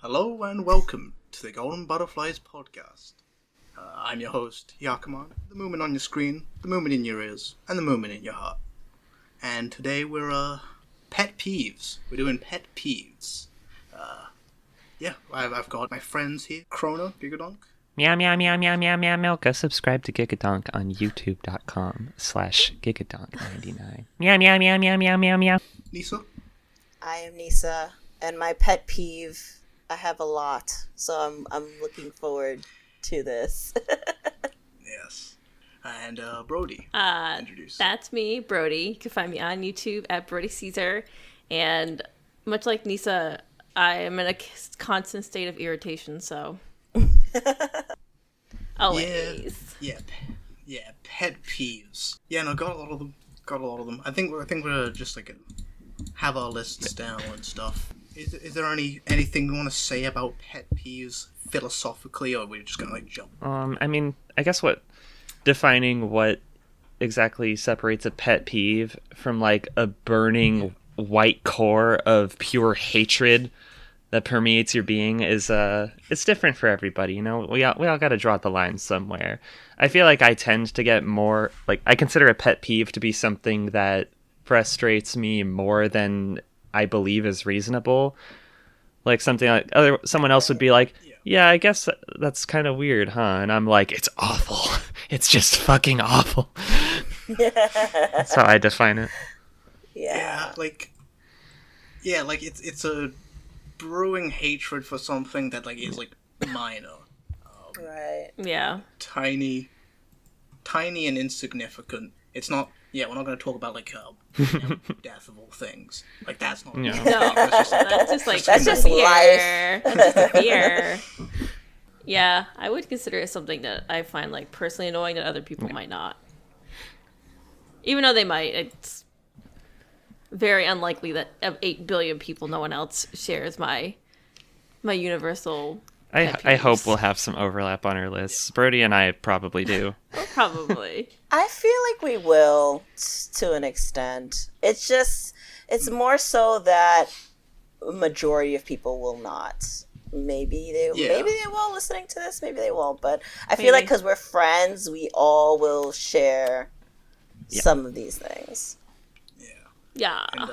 Hello and welcome to the Golden Butterflies podcast. I'm your host, Yakuman, the movement on your screen, the movement in your ears, and the movement in your heart. And today we're, pet peeves. We're doing pet peeves. I've got my friends here, Crona, GigaDonk. Meow, meow, meow, meow, meow, meow, meow. Go subscribe to GigaDonk on youtube.com/GigaDonk99. Meow, meow, meow, meow, meow, meow, meow. Nisa. I am Nisa, and my pet peeve, I have a lot, so I'm looking forward to this. Yes. And, Brody. Introduce. That's me, Brody. You can find me on YouTube at Brody Caesar. And much like Nisa, I am in a constant state of irritation, so... Always. Yeah, pet peeves. Yeah, no, got a lot of them. I think we're just like have our lists down and stuff. Is there anything you want to say about pet peeves philosophically, or are we just gonna like jump? I mean, I guess defining what exactly separates a pet peeve from like a burning white core of pure hatred that permeates your being is it's different for everybody. You know, we all got to draw the line somewhere. I feel like I tend to get more like I consider a pet peeve to be something that frustrates me more than I believe is reasonable. Like something like someone else would be like, yeah, I guess that's kind of weird, huh? And I'm like, it's awful. It's just fucking awful. That's how I define it. Yeah, it's a brewing hatred for something that like is like minor, Right. Yeah. tiny and insignificant. It's not. Yeah, we're not going to talk about like death of all things. Like that's not. Yeah. No, that's just life. That's just fear. Yeah, I would consider it something that I find like personally annoying that other people might not. Even though they might, it's very unlikely that of 8 billion people, no one else shares my universal. I hope we'll have some overlap on our lists. Brody and I probably do. Probably. I feel like we will, to an extent. It's more so that a majority of people will not. Maybe they will listening to this, maybe they won't. But I feel like because we're friends, we all will share some of these things. Yeah. And,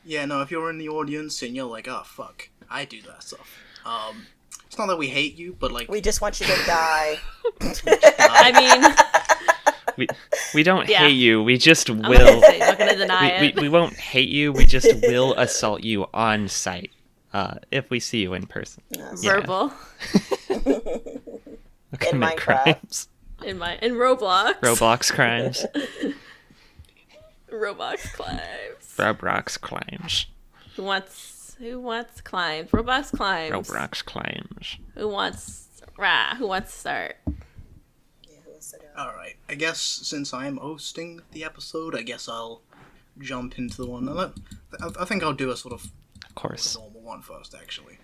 if you're in the audience and you're like, oh, fuck, I do that stuff. It's not that we hate you, but, like... We just want you to die. I mean... We don't hate you, we just will... I'm not gonna deny it. We won't hate you, we just will assault you on sight, if we see you in person. Yes. Verbal. In Minecraft. Crimes? In Roblox. Roblox crimes. Roblox climbs. Roblox climbs. Who wants climbs? Roblox climbs. Roblox climbs. Who wants to start? Yeah, who wants to go? Alright, I guess since I'm hosting the episode, I guess I'll jump into the one. I think I'll do a sort of course, normal one first, actually.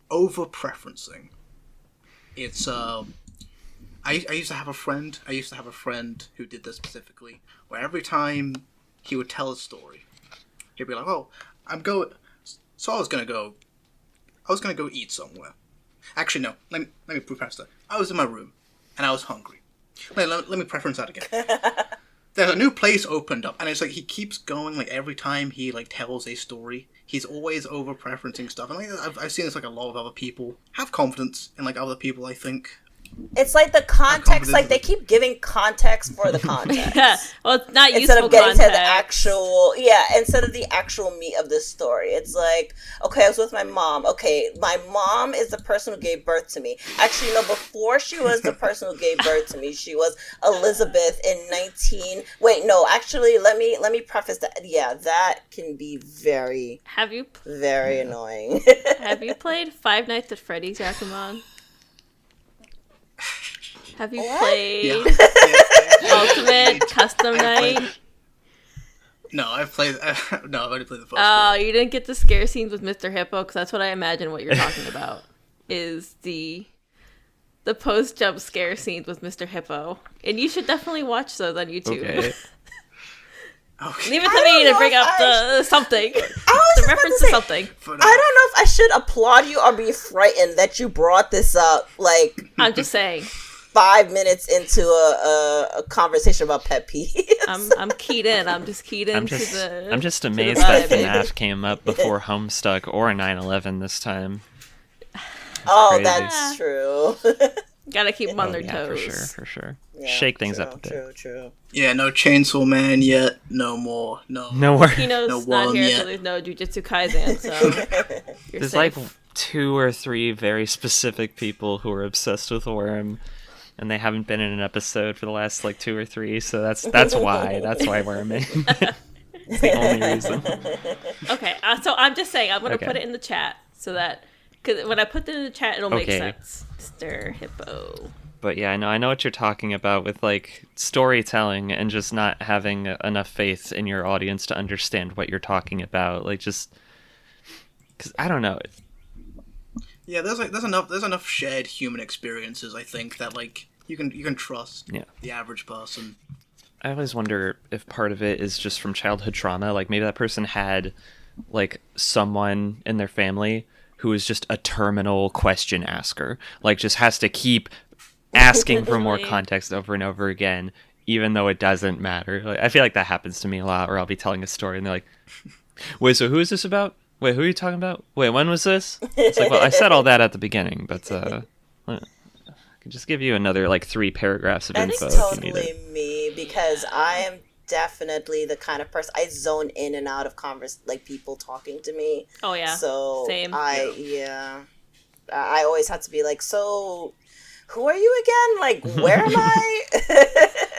Over-preferencing. It's, I used to have a friend who did this specifically, where every time he would tell a story, he'd be like, oh, I was gonna go eat somewhere. Actually, no, let me preface that. I was in my room, and I was hungry. Let me preference that again. There's a new place opened up, and it's like, he keeps going, like, every time he, like, tells a story, he's always over-preferencing stuff, and, like, I've seen this, like, a lot of other people have confidence in, like, other people, I think. It's like the context, like they keep giving context for the context. Yeah, well, it's not instead useful of getting context. to the instead of the actual meat of the story. It's like, okay, I was with my mom. Okay, my mom is the person who gave birth to me. Actually, no, before she was the person who gave birth to me, she was Elizabeth in let me preface that. Yeah, that can be very very annoying. Have you played Five Nights at Freddy's, Yakuman? Have you played Ultimate Custom Night? No, I've only played the first one. Oh, you didn't get the scare scenes with Mr. Hippo, because that's what I imagine what you're talking about, is the post-jump scare scenes with Mr. Hippo. And you should definitely watch those on YouTube. Okay. Okay. Leave it to me to bring up the something. I was reference to something. But, I don't know if I should applaud you or be frightened that you brought this up, like, I'm just saying. 5 minutes into a conversation about pet peeves. I'm keyed in. I'm just keyed in. I'm just amazed vibe. that FNAF came up before Homestuck or 9/11 this time. Oh, crazy. that's true. Gotta keep them on their Yeah, toes. for sure. Yeah, Shake things true, up a bit. True. yeah, no Chainsaw Man yet. No more. No. No worries. Kino's No not one here, yet. so there's no Jujutsu Kaisen, so you're There's safe. like 2 or 3 very specific people who are obsessed with Worm, and they haven't been in an episode for the last like 2 or 3, so that's why Worm in. It's the only reason. Okay, so I'm just saying, I'm going to Okay. put it in the chat so that, because when I put it in the chat, it'll make Okay. sense. Mr. Hippo. But yeah, I know what you're talking about with like storytelling and just not having enough faith in your audience to understand what you're talking about. Like just because I don't know. Yeah, there's enough shared human experiences. I think that like you can trust Yeah. the average person. I always wonder if part of it is just from childhood trauma. Like maybe that person had like someone in their family who is just a terminal question asker. Like just has to keep asking for more context over and over again, even though it doesn't matter. Like, I feel like that happens to me a lot, where I'll be telling a story and they're like, wait, so who is this about? Wait, who are you talking about? Wait, when was this? It's like, well, I said all that at the beginning, but I can just give you another like 3 paragraphs of That's info if you need totally it. me, because I am definitely the kind of person I zone in and out of like people talking to me. Oh, yeah. So Same. I always have to be like, so who are you again? Like, where am I?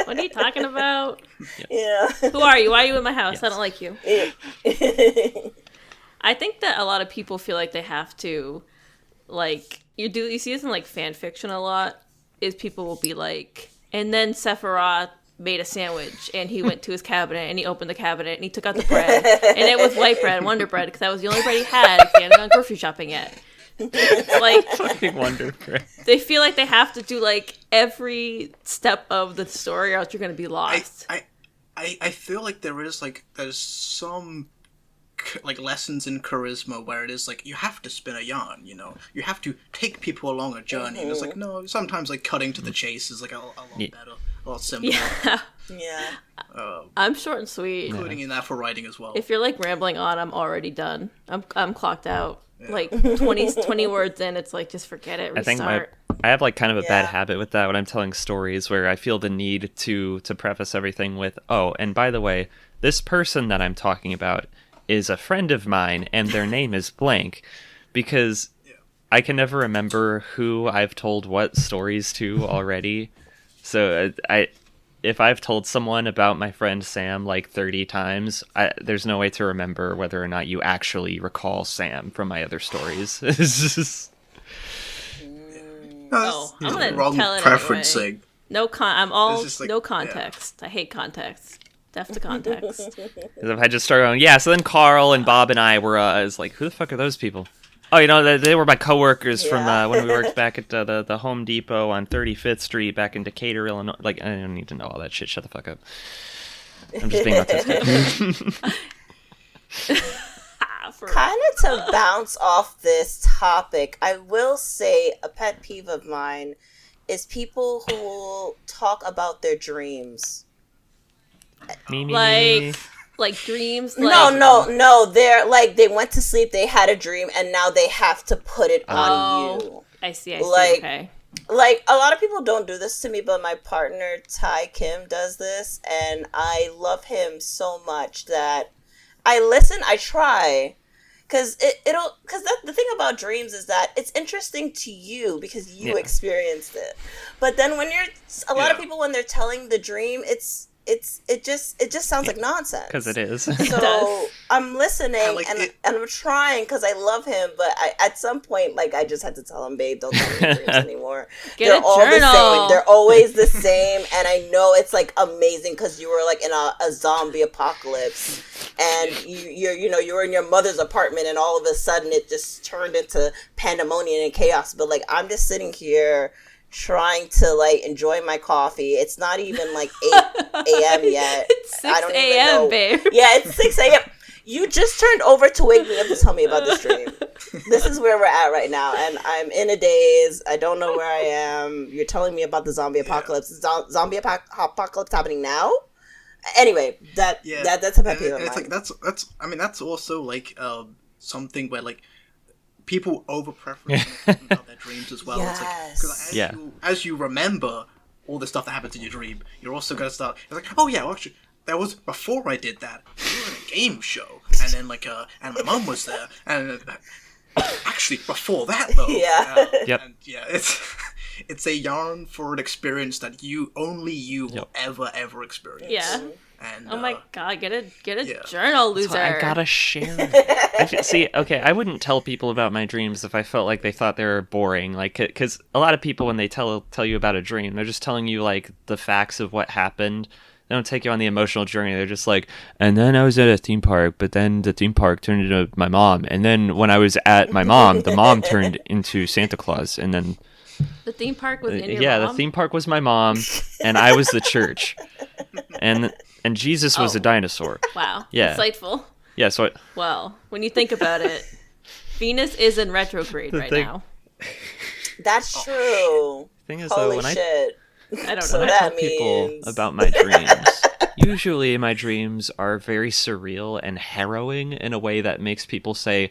What are you talking about? Yeah. Who are you? Why are you in my house? I Yes. don't like you. I think that a lot of people feel like they have to, like, you see this in like fan fiction a lot, is people will be like, and then Sephiroth made a sandwich and he went to his cabinet and he opened the cabinet and he took out the bread and it was white bread, Wonder Bread, because that was the only bread he had if he hadn't gone grocery shopping yet. It's like, Fucking Wonder Bread. they feel like they have to do like every step of the story or else you're going to be lost. I feel like there's some like lessons in charisma where it is like you have to spin a yarn, you know, you have to take people along a journey. And it's like no, sometimes like cutting to the chase is like a lot better, a lot simpler. Yeah. Yeah. I'm short and sweet. Including in that for writing as well. If you're like rambling on, I'm already done. I'm clocked out. Like 20 words in, it's like just forget it. I think Restart. I have like kind of a bad Yeah. habit with that when I'm telling stories, where I feel the need to preface everything with, oh, and by the way, this person that I'm talking about is a friend of mine and their name is blank, because I can never remember who I've told what stories to already. So if I've told someone about my friend Sam like 30 times, there's no way to remember whether or not you actually recall Sam from my other stories. It's just... Oh, I'm gonna wrong tell it preferencing. anyway. I'm all It's just like- no context. I hate context. Deaf to context. If I just start going, yeah, so then Carl and Bob and I were, I was like, who the fuck are those people? Oh, you know, they were my coworkers from Yeah. when we worked back at the Home Depot on 35th Street back in Decatur, Illinois. Like, I don't need to know all that shit. Shut the fuck up. I'm just being autistic. Kind of to bounce off this topic, I will say a pet peeve of mine is people who will talk about their dreams. Me. Like dreams. No. They're like, they went to sleep, they had a dream, and now they have to put it on you. I see. Like- Okay. Like, a lot of people don't do this to me, but my partner, Ty Kim, does this, and I love him so much that I listen, I try. Because the thing about dreams is that it's interesting to you because you experienced it. But then when a lot of people, when they're telling the dream, it just sounds like nonsense. Because it is. So I'm listening and I'm trying because I love him, but at some point, like, I just had to tell him, babe, don't tell me your dreams anymore. Get They're a all journal. the same. They're always the same, and I know it's like amazing because you were like in a zombie apocalypse, and you were in your mother's apartment, and all of a sudden it just turned into pandemonium and chaos. But like, I'm just sitting here trying to like enjoy my coffee. It's not even like 8 a.m. yet. It's 6 I don't even a.m., know. babe. Yeah, it's 6 a.m. You just turned over to wake me up to tell me about this dream. This is where we're at right now, and I'm in a daze. I don't know where I am. You're telling me about the zombie apocalypse. Zombie apocalypse happening now? Anyway, that's a pet peeve of mine. It's like that's also like something where like people over preference about their dreams as well. Yes. It's like, as you remember all the stuff that happened in your dream, you're also gonna start. It's like, oh yeah, well, actually, that was before I did that. We were in a game show, and then like and my mom was there, and actually before that though, and it's a yarn for an experience that only you will ever experience. Yeah. And, oh my god, get a journal, loser. I gotta share it. See, okay, I wouldn't tell people about my dreams if I felt like they thought they were boring. Like, because a lot of people, when they tell you about a dream, they're just telling you, like, the facts of what happened. They don't take you on the emotional journey. They're just like, and then I was at a theme park, but then the theme park turned into my mom. And then when I was at my mom, the mom turned into Santa Claus. And then... The theme park was in your mom? The theme park was my mom, and I was the church. And Jesus was a dinosaur. Wow. Yeah. Insightful. Yeah, so... Well, when you think about it, Venus is in retrograde now. That's true. Thing is, Holy though, when shit. I don't So know. I tell that people means... about my dreams, usually my dreams are very surreal and harrowing in a way that makes people say,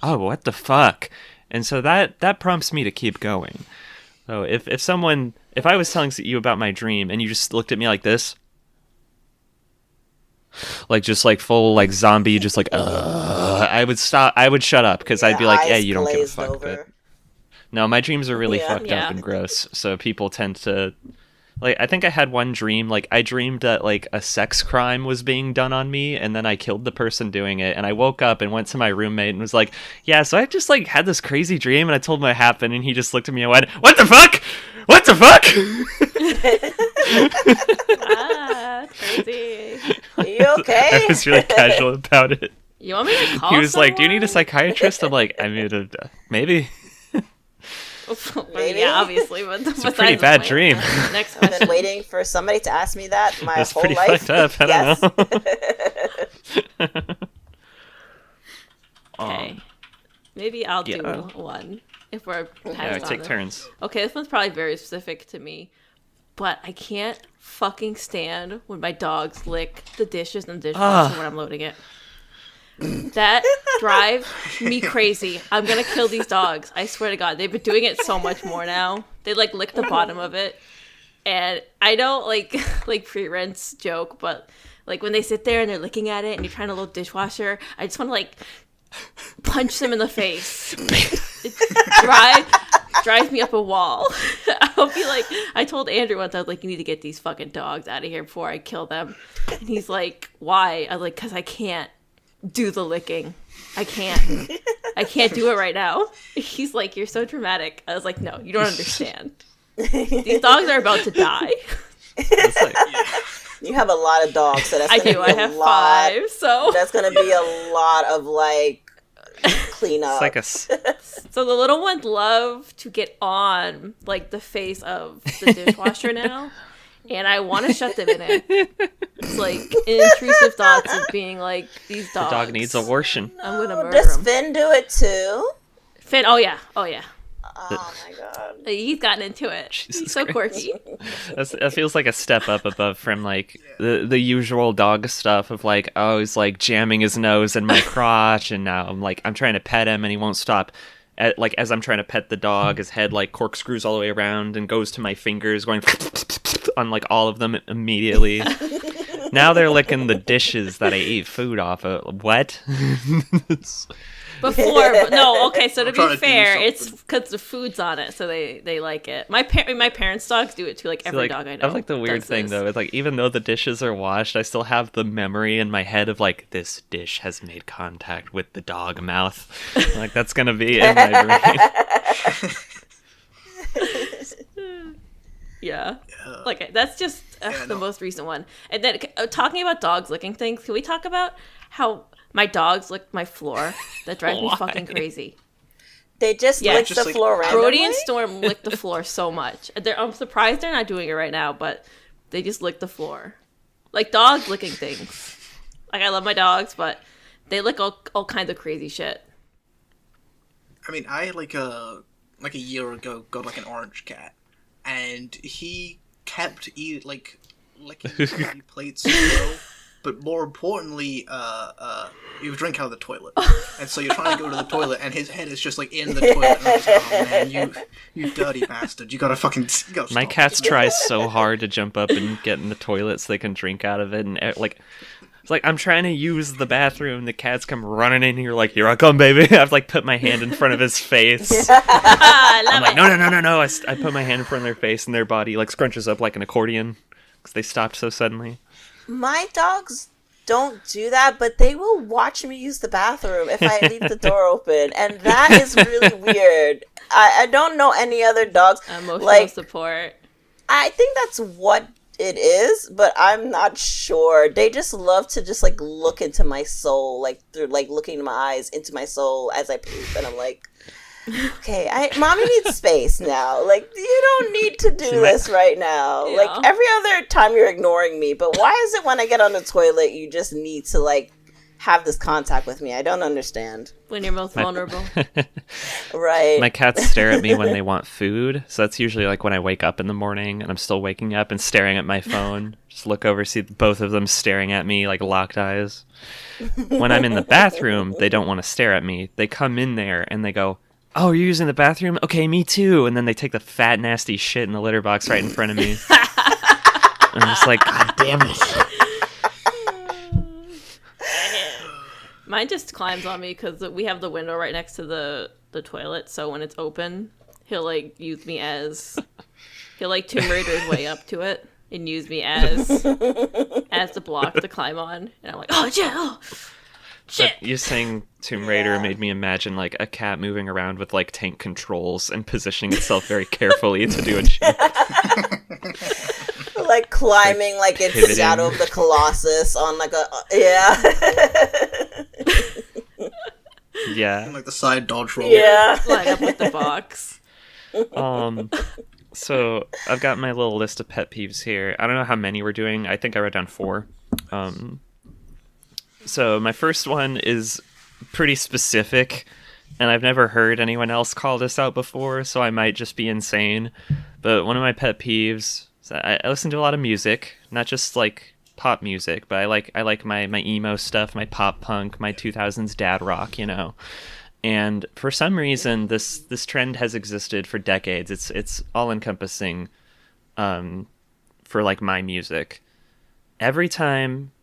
oh, what the fuck? And so that prompts me to keep going. So if I was telling you about my dream and you just looked at me like this, like just like full like zombie, just like I would stop. I would shut up because I'd be like, yeah, you don't give a fuck. But no, my dreams are really fucked up and gross. So people tend to like. I think I had one dream. Like I dreamed that like a sex crime was being done on me, and then I killed the person doing it. And I woke up and went to my roommate and was like, yeah, so I just like had this crazy dream, and I told him what happened, and he just looked at me and went, what the fuck? What the fuck? Crazy. Are you okay? I was really casual about it. You want me to call He was someone? like, do you need a psychiatrist? I'm like, I mean, maybe. Maybe? Yeah, obviously, but It's a pretty bad dream. Next I've question. been waiting for somebody to ask me that my That's whole pretty life. fucked up. I don't know. Okay. Maybe I'll do one if we're Take turns. Okay, this one's probably very specific to me, but I can't fucking stand when my dogs lick the dishes in the dishwasher when I'm loading it. That drives me crazy. I'm gonna kill these dogs. I swear to God, they've been doing it so much more now. They like lick the bottom of it, and I don't like pre-rinse joke, but like when they sit there and they're looking at it and you're trying to load dishwasher, I just want to like punch them in the face. It drives me up a wall. I'll be like, I told Andrew once, I was like, you need to get these fucking dogs out of here before I kill them. And he's like, why? I was like, because I can't do the licking. I can't do it right now. He's like, you're so dramatic. I was like, no, you don't understand. These dogs are about to die. You have a lot of dogs, so that's I have 5, so that's gonna be a lot of like cleanup. It's like So the little ones love to get on like the face of the dishwasher now, and I want to shut them in it. It's like intrusive thoughts of being like, these dogs. The dog needs abortion. I'm gonna murder Does him. Finn do it too? Finn, oh yeah. Oh my god. He's gotten into it. Jesus He's so Christ. quirky. That feels like a step up above from like the usual dog stuff of like, oh, he's like jamming his nose in my crotch, and now I'm trying to pet him and he won't stop. As I'm trying to pet the dog, his head like corkscrews all the way around and goes to my fingers, going on like all of them immediately. Now they're licking the dishes that I ate food off of. What? Before, but no, okay. So to trying be to do fair, something. it's because the food's on it, so they like it. My parents' dogs do it too. Like every dog I know. I like the weird does thing this. though. It's like even though the dishes are washed, I still have the memory in my head of like this dish has made contact with the dog mouth. Like that's gonna be in my brain. Yeah. Like that's just the most recent one. And then talking about dogs licking things, can we talk about how my dogs lick my floor? That drives me fucking crazy. They just lick just the like- floor randomly? Brody and Storm lick the floor so much. I'm surprised they're not doing it right now, but they just lick the floor. Like dogs licking things. Like I love my dogs, but They lick all kinds of crazy shit. I mean, I like a year ago got like an orange cat, and he kept licking the plates as well. But more importantly, he would drink out of the toilet, and so you're trying to go to the toilet, and his head is just like in the toilet. And I'm just, oh man, you dirty bastard! You gotta stop. My cats try so hard to jump up and get in the toilet so they can drink out of it, and like, it's like I'm trying to use the bathroom, the cats come running in here like, here I come, baby. I've like put my hand in front of his face. I'm like, no. I put my hand in front of their face, and their body like scrunches up like an accordion because they stopped so suddenly. My dogs don't do that, but they will watch me use the bathroom if I leave the door open, and that is really weird. I don't know any other dogs. Emotional support. I think that's what it is, but I'm not sure. They just love to just like look into my soul, like through like looking in my eyes into my soul as I poop, and I'm like, okay, mommy needs space now. Like, you don't need to do this right now. Yeah. Like, every other time you're ignoring me, but why is it when I get on the toilet, you just need to, like, have this contact with me? I don't understand. When you're most vulnerable. Right. My cats stare at me when they want food, so that's usually, like, when I wake up in the morning, and I'm still waking up and staring at my phone. Just look over, see both of them staring at me, like, locked eyes. When I'm in the bathroom, they don't want to stare at me. They come in there, and they go, oh, you're using the bathroom? Okay, me too. And then they take the fat, nasty shit in the litter box right in front of me. I'm just like, God damn it. Mine just climbs on me because we have the window right next to the toilet. So when it's open, he'll like use me as... He'll like Tomb Raider his way up to it and use me as the block to climb on. And I'm like, oh, yeah, oh. Shit. But you saying Tomb Raider made me imagine like a cat moving around with like tank controls and positioning itself very carefully to do a jump. Like climbing like it's pivoting. Shadow of the Colossus on like a Yeah. Like the side dodge roll. Yeah. Line up with the box. So I've got my little list of pet peeves here. I don't know how many we're doing. I think I wrote down 4. So my first one is pretty specific, and I've never heard anyone else call this out before, so I might just be insane. But one of my pet peeves is I listen to a lot of music, not just like pop music, but I like my emo stuff, my pop punk, my 2000s dad rock, you know. And for some reason, this trend has existed for decades. It's all encompassing for like my music. Every time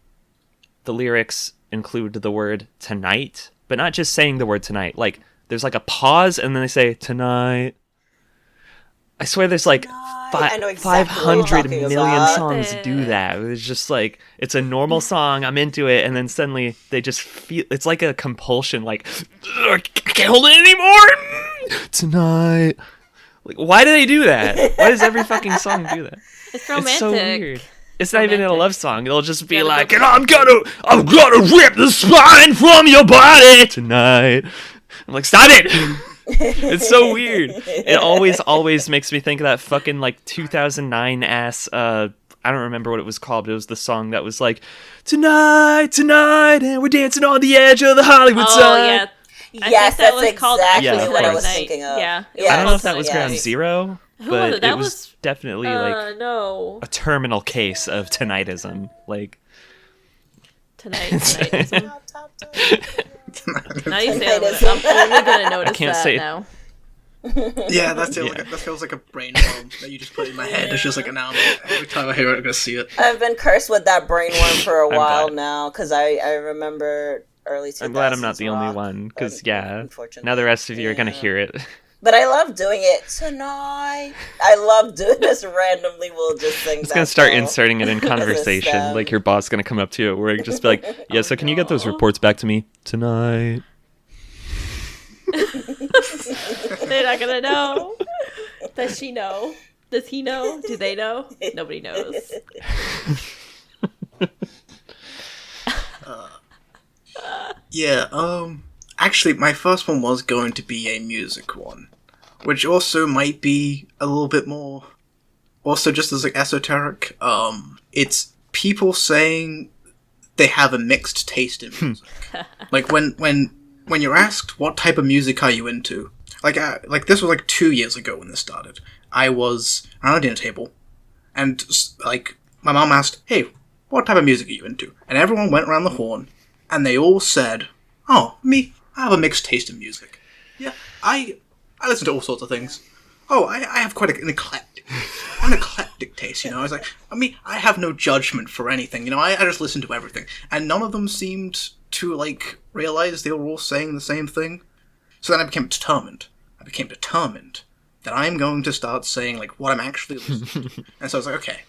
the lyrics include the word tonight, but not just saying the word tonight. Like, there's like a pause, and then they say tonight. I swear there's like 500 million songs do that. It's just like, it's a normal song, I'm into it, and then suddenly they just feel, it's like a compulsion, like, I can't hold it anymore! Tonight. Like, why do they do that? Why does every fucking song do that? It's romantic. It's so weird. It's not even in a love song. It'll just be like, and I'm gonna rip the spine from your body tonight. I'm like, stop it! It's so weird. It always makes me think of that fucking like 2009 ass. I don't remember what it was called, but it was the song that was like, tonight, and we're dancing on the edge of the Hollywood sign. Yeah. Yes, that's exactly what I was thinking of. Yeah. Yes. I don't know if that was Ground Zero, but it was definitely like no. a terminal case of tonightism. Like tonightism. Now you say it, I'm only gonna notice I can't that say now. Yeah, that's it. Like, that feels like a brain worm that you just put in my head. It's just like an album. Every time I hear it, I'm gonna see it. I've been cursed with that brain worm for a while now, because I remember early 2000s. I'm glad I'm not the only one, because now the rest of you are gonna hear it. But I love doing it tonight. I love doing this randomly. We'll just sing. It's gonna start inserting it in conversation. Like your boss gonna come up to you at work, just be like, "Yeah, so can you get those reports back to me tonight?" They're not gonna know. Does she know? Does he know? Do they know? Nobody knows. Actually, my first one was going to be a music one, which also might be a little bit more, also just as like esoteric. It's people saying they have a mixed taste in music. Like when you're asked what type of music are you into, like this was like 2 years ago when this started. I was around a dinner table, and like my mom asked, "Hey, what type of music are you into?" And everyone went around the horn, and they all said, "Oh, me, I have a mixed taste in music. Yeah, I listen to all sorts of things. Oh, I have quite an eclectic taste, you know." I was like, I have no judgment for anything, you know, I just listen to everything. And none of them seemed to, like, realize they were all saying the same thing. So then I became determined that I'm going to start saying, like, what I'm actually listening to. And so I was like, okay,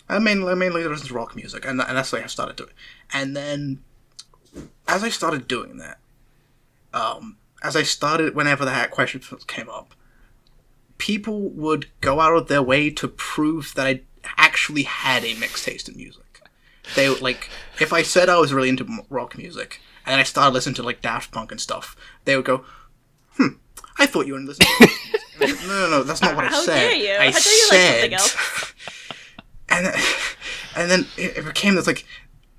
I mainly listen to rock music, and that's the way I started doing it. And then, as I started doing that, whenever that question came up, people would go out of their way to prove that I actually had a mixed taste in music. They would, like, if I said I was really into rock music, and then I started listening to, like, Daft Punk and stuff, they would go, I thought you were listening to rock music. No, that's not what I said. How dare you? I How dare you like something else? And then it became this, like,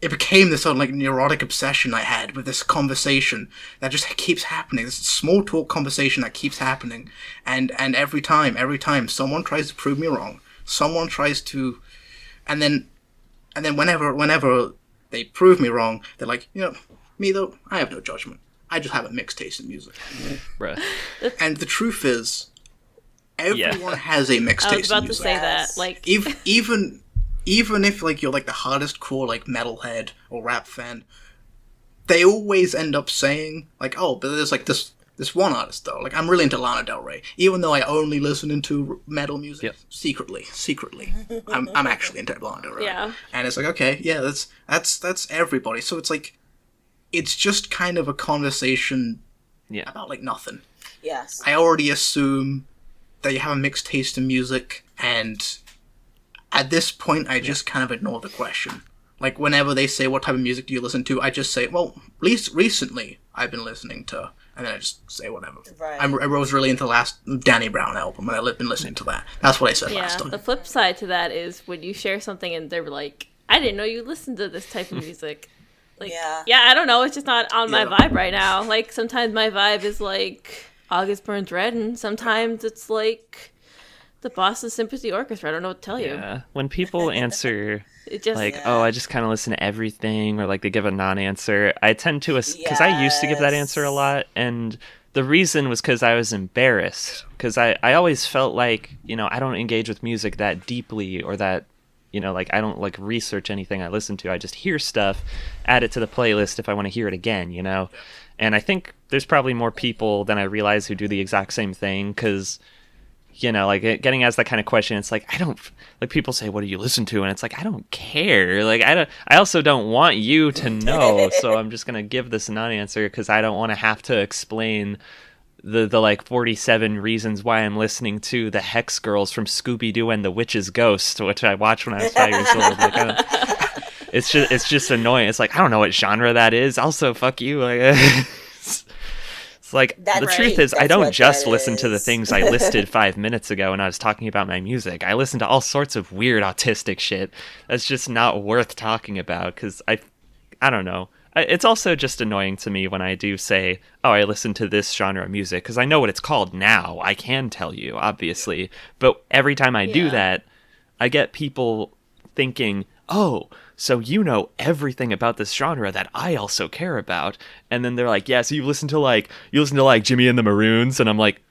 sort of, like, neurotic obsession I had with this conversation that just keeps happening. This small talk conversation that keeps happening. And every time someone tries to prove me wrong, someone tries to, and then whenever they prove me wrong, they're like, you know, me though, I have no judgment. I just have a mixed taste in music. Bruh. And the truth is, everyone has a mixed taste in music. I was about to say that. Like, Even if, like, you're, like, the hardest core, like, metalhead or rap fan, they always end up saying, like, oh, but there's, like, this one artist, though. Like, I'm really into Lana Del Rey. Even though I only listen into metal music, secretly, I'm actually into Lana Del Rey. Yeah. And it's like, okay, yeah, that's everybody. So it's, like, it's just kind of a conversation about, like, nothing. Yes. I already assume that you have a mixed taste in music, and at this point, I just kind of ignore the question. Like, whenever they say, what type of music do you listen to, I just say, well, least recently, I've been listening to, and then I just say whatever. Right. I was really into the last Danny Brown album, and I've been listening to that. That's what I said last time. The flip side to that is when you share something and they're like, I didn't know you listened to this type of music. Like, I don't know, it's just not on my vibe right now. Like, sometimes my vibe is, like, August Burns Red, and sometimes it's, like, the Boston Symphony Orchestra. I don't know what to tell you. Yeah, when people answer like, Yeah. oh, I just kind of listen to everything, or like they give a non-answer, I tend to, because I used to give that answer a lot, and the reason was because I was embarrassed, because I always felt like, you know, I don't engage with music that deeply, or that, you know, like I don't like research anything I listen to. I just hear stuff, add it to the playlist if I want to hear it again, you know. And I think there's probably more people than I realize who do the exact same thing, because, you know, like getting asked that kind of question, it's like, I don't, like, people say, what do you listen to? And it's like, I don't care. Like, I also don't want you to know. So I'm just going to give this non-answer, because I don't want to have to explain the like 47 reasons why I'm listening to the Hex Girls from Scooby-Doo and the Witch's Ghost, which I watched when I was 5 years old. Like, it's just annoying. It's like, I don't know what genre that is. Also, fuck you. Like, it's like, the truth is, I don't just listen to the things I listed 5 minutes ago when I was talking about my music. I listen to all sorts of weird autistic shit that's just not worth talking about, because I don't know. It's also just annoying to me when I do say, oh, I listen to this genre of music, because I know what it's called now. I can tell you, obviously. But every time I do that, I get people thinking, oh, so you know everything about this genre that I also care about. And then they're like, yeah, so you listen to like Jimmy and the Maroons? And I'm like,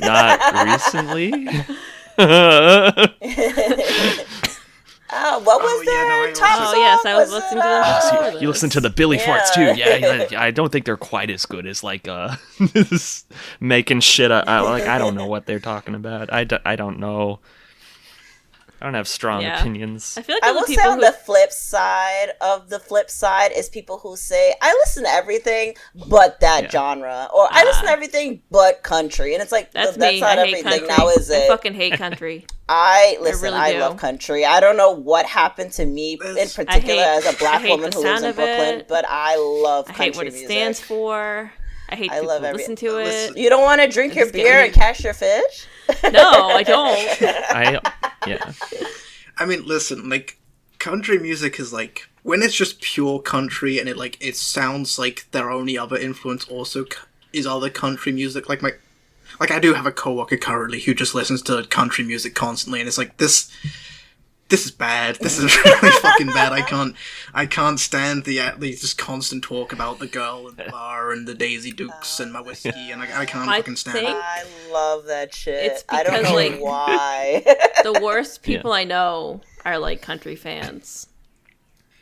not recently. Oh, what was their top song? Oh, yes, I was listening to them. So you listen to the Billy Farts too? Yeah, I don't think they're quite as good as like making shit. I don't know what they're talking about. I don't know. I don't have strong opinions. I feel like I will say on the flip side is people who say, I listen to everything but that genre, or I listen to everything but country, and it's like, that's not everything country. Now, is it? I fucking hate country. I really love country. I don't know what happened to me in particular as a black woman who lives in Brooklyn, but I love country music. I hate what it stands for. I hate people who listen to it. You don't want to drink your beer and catch your fish? No, I don't. Yeah. I mean, listen, like, country music is like when it's just pure country and it sounds like their only other influence also is other country music. Like I do have a coworker currently who just listens to country music constantly, and it's like this is bad. This is really fucking bad. I can't stand the just constant talk about the girl in the bar and the Daisy Dukes and my whiskey, and I can't fucking stand it. I love that shit. It's I don't because, know like, why. The worst people I know are like country fans.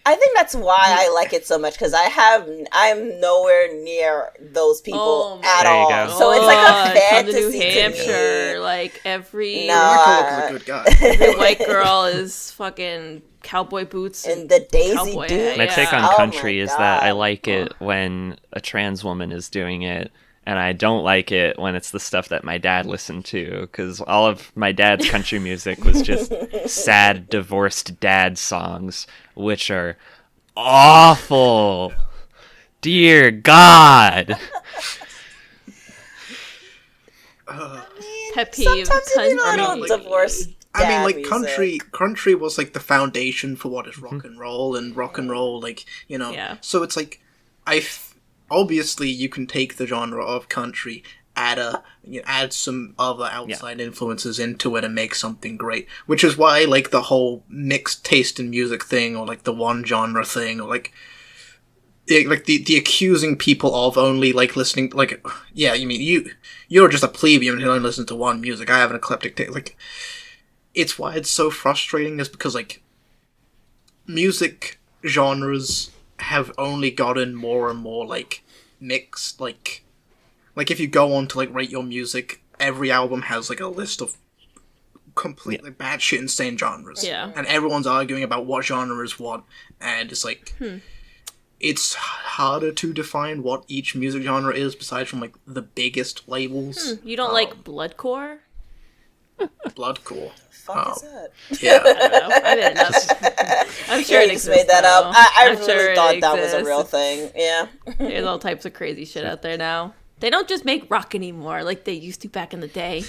I think that's why I like it so much, because I'm nowhere near those people at There you all. go. So it's like a Come to fantasy New to Hampshire, me. like every My coworker's a good guy. every white girl is fucking cowboy boots And the Daisy cowboy Duke. hat, My take on Oh my country is that I God. like it when a trans woman is doing it, and I don't like it when it's the stuff that my dad listened to, because all of my dad's country music was just sad, divorced dad songs, which are awful. Dear God. Pet peeve, Sometimes you need a little country. divorce. I mean, like music. country was like the foundation for what is rock and roll, like, you know. Yeah. So it's like, obviously you can take the genre of country, add some other outside influences into it and make something great. Which is why, like, the whole mixed taste in music thing, or like the one genre thing, or like the accusing people of only like listening, like, yeah, you mean you're just a plebeian who only listens to one music. I have an eclectic taste, like. It's why it's so frustrating, is because, like, music genres have only gotten more and more, like, mixed. Like if you go on to, like, rate your music, every album has, like, a list of completely batshit insane genres. Yeah. And everyone's arguing about what genre is what, and it's like... It's harder to define what each music genre is, besides from, like, the biggest labels. You don't like bloodcore? Bloodcore. Fuck is that? Yeah. I don't know. I didn't know. I'm sure Yeah, it you exists. made that though. up. I I'm really sure thought it that was a exists. real thing. Yeah. There's all types of crazy shit out there now. They don't just make rock anymore like they used to back in the day.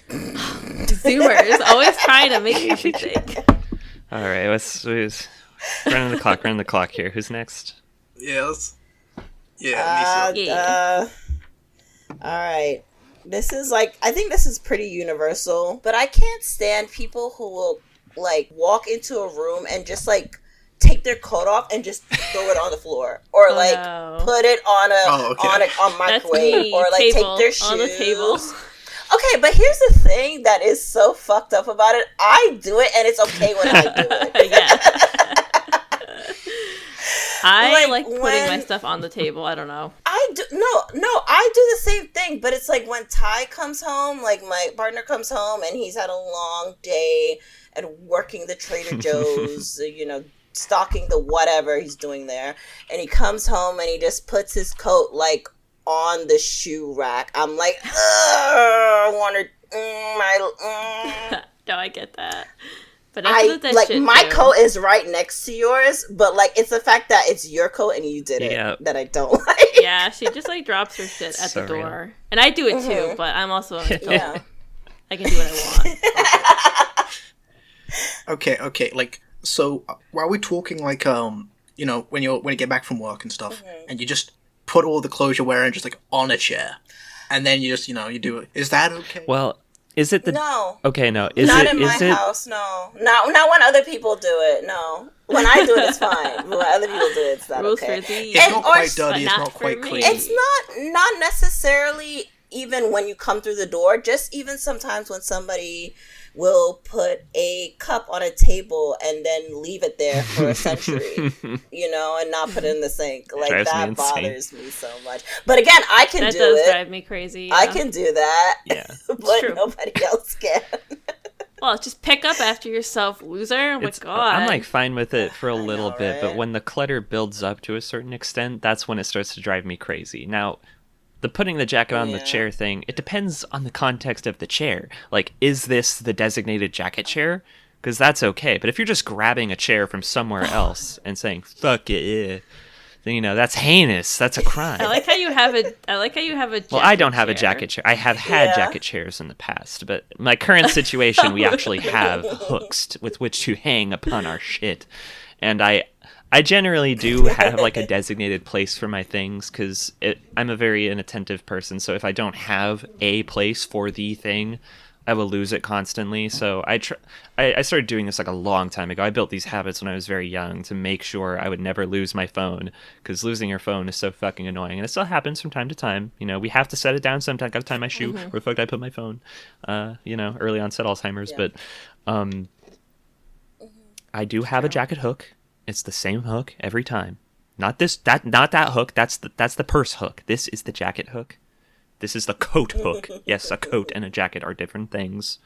Zoomers always trying to make you think. All right, let's running the clock here. Who's next? Yes. Yeah, Nisa. All right. This is like, I think this is pretty universal, but I can't stand people who will like walk into a room and just like take their coat off and just throw it on the floor, or put it on on microwave, me. or like Table, take their shoes on the table. Okay, but here's the thing that is so fucked up about it. I do it, and it's okay when I do it. Yeah. I like putting when- my stuff on the table. I don't know. I do I do the same thing, but it's like when Ty comes home, like my partner comes home and he's had a long day and working the Trader Joe's, you know, stocking the whatever he's doing there, and he comes home and he just puts his coat like on the shoe rack. I'm like, ugh, I want to. No, I get that. But I that like shit my too. coat is right next to yours, but like it's the fact that it's your coat and you did it Yeah. that I don't like. Yeah, she just like drops her shit at So the real. door, and I do it too. But I'm also an adult. Yeah. I can do what I want. Okay. Like, so while we're talking, like, you know, when you get back from work and stuff, and you just put all the clothes you're wearing just like on a chair, and then you just, you know, you do it. Is that okay? Well, is it the... No. Okay, no. Is Not it... in my Is it... house, no. Not when other people do it, no. When I do it, it's fine. But when other people do it, it's not Rules okay. for thee. It's And- not or quite s- dirty. It's but not not quite for me. clean. It's not necessarily even when you come through the door. Just even sometimes when somebody will put a cup on a table and then leave it there for a century, you know, and not put it in the sink. Like, Drives me that insane. bothers me so much. But again, I can That do does it. drive me crazy. I yeah. can do that. Yeah. But true. nobody else can. Well, just pick up after yourself, loser. Oh my god. I'm like fine with it for a little know, bit, but right? when the clutter builds up to a certain extent, that's when it starts to drive me crazy. Now, the putting the jacket on the Yeah. chair thing, it depends on the context of the chair. Like, is this the designated jacket chair? Because that's okay. But if you're just grabbing a chair from somewhere else and saying, fuck it, then that's heinous. That's a crime. I like how you have a. Well, I don't have a jacket chair. I have had jacket chairs in the past, but my current situation, we actually have hooks with which to hang upon our shit, and I generally do have like a designated place for my things because I'm a very inattentive person. So if I don't have a place for the thing, I will lose it constantly. So I started doing this like a long time ago. I built these habits when I was very young to make sure I would never lose my phone, because losing your phone is so fucking annoying, and it still happens from time to time. We have to set it down sometimes. Got to tie my shoe. Where the fuck did I put my phone? Early onset Alzheimer's. Yeah. But I do have a jacket hook. It's the same hook every time. Not that hook. That's the purse hook. This is the jacket hook. This is the coat hook. Yes, a coat and a jacket are different things.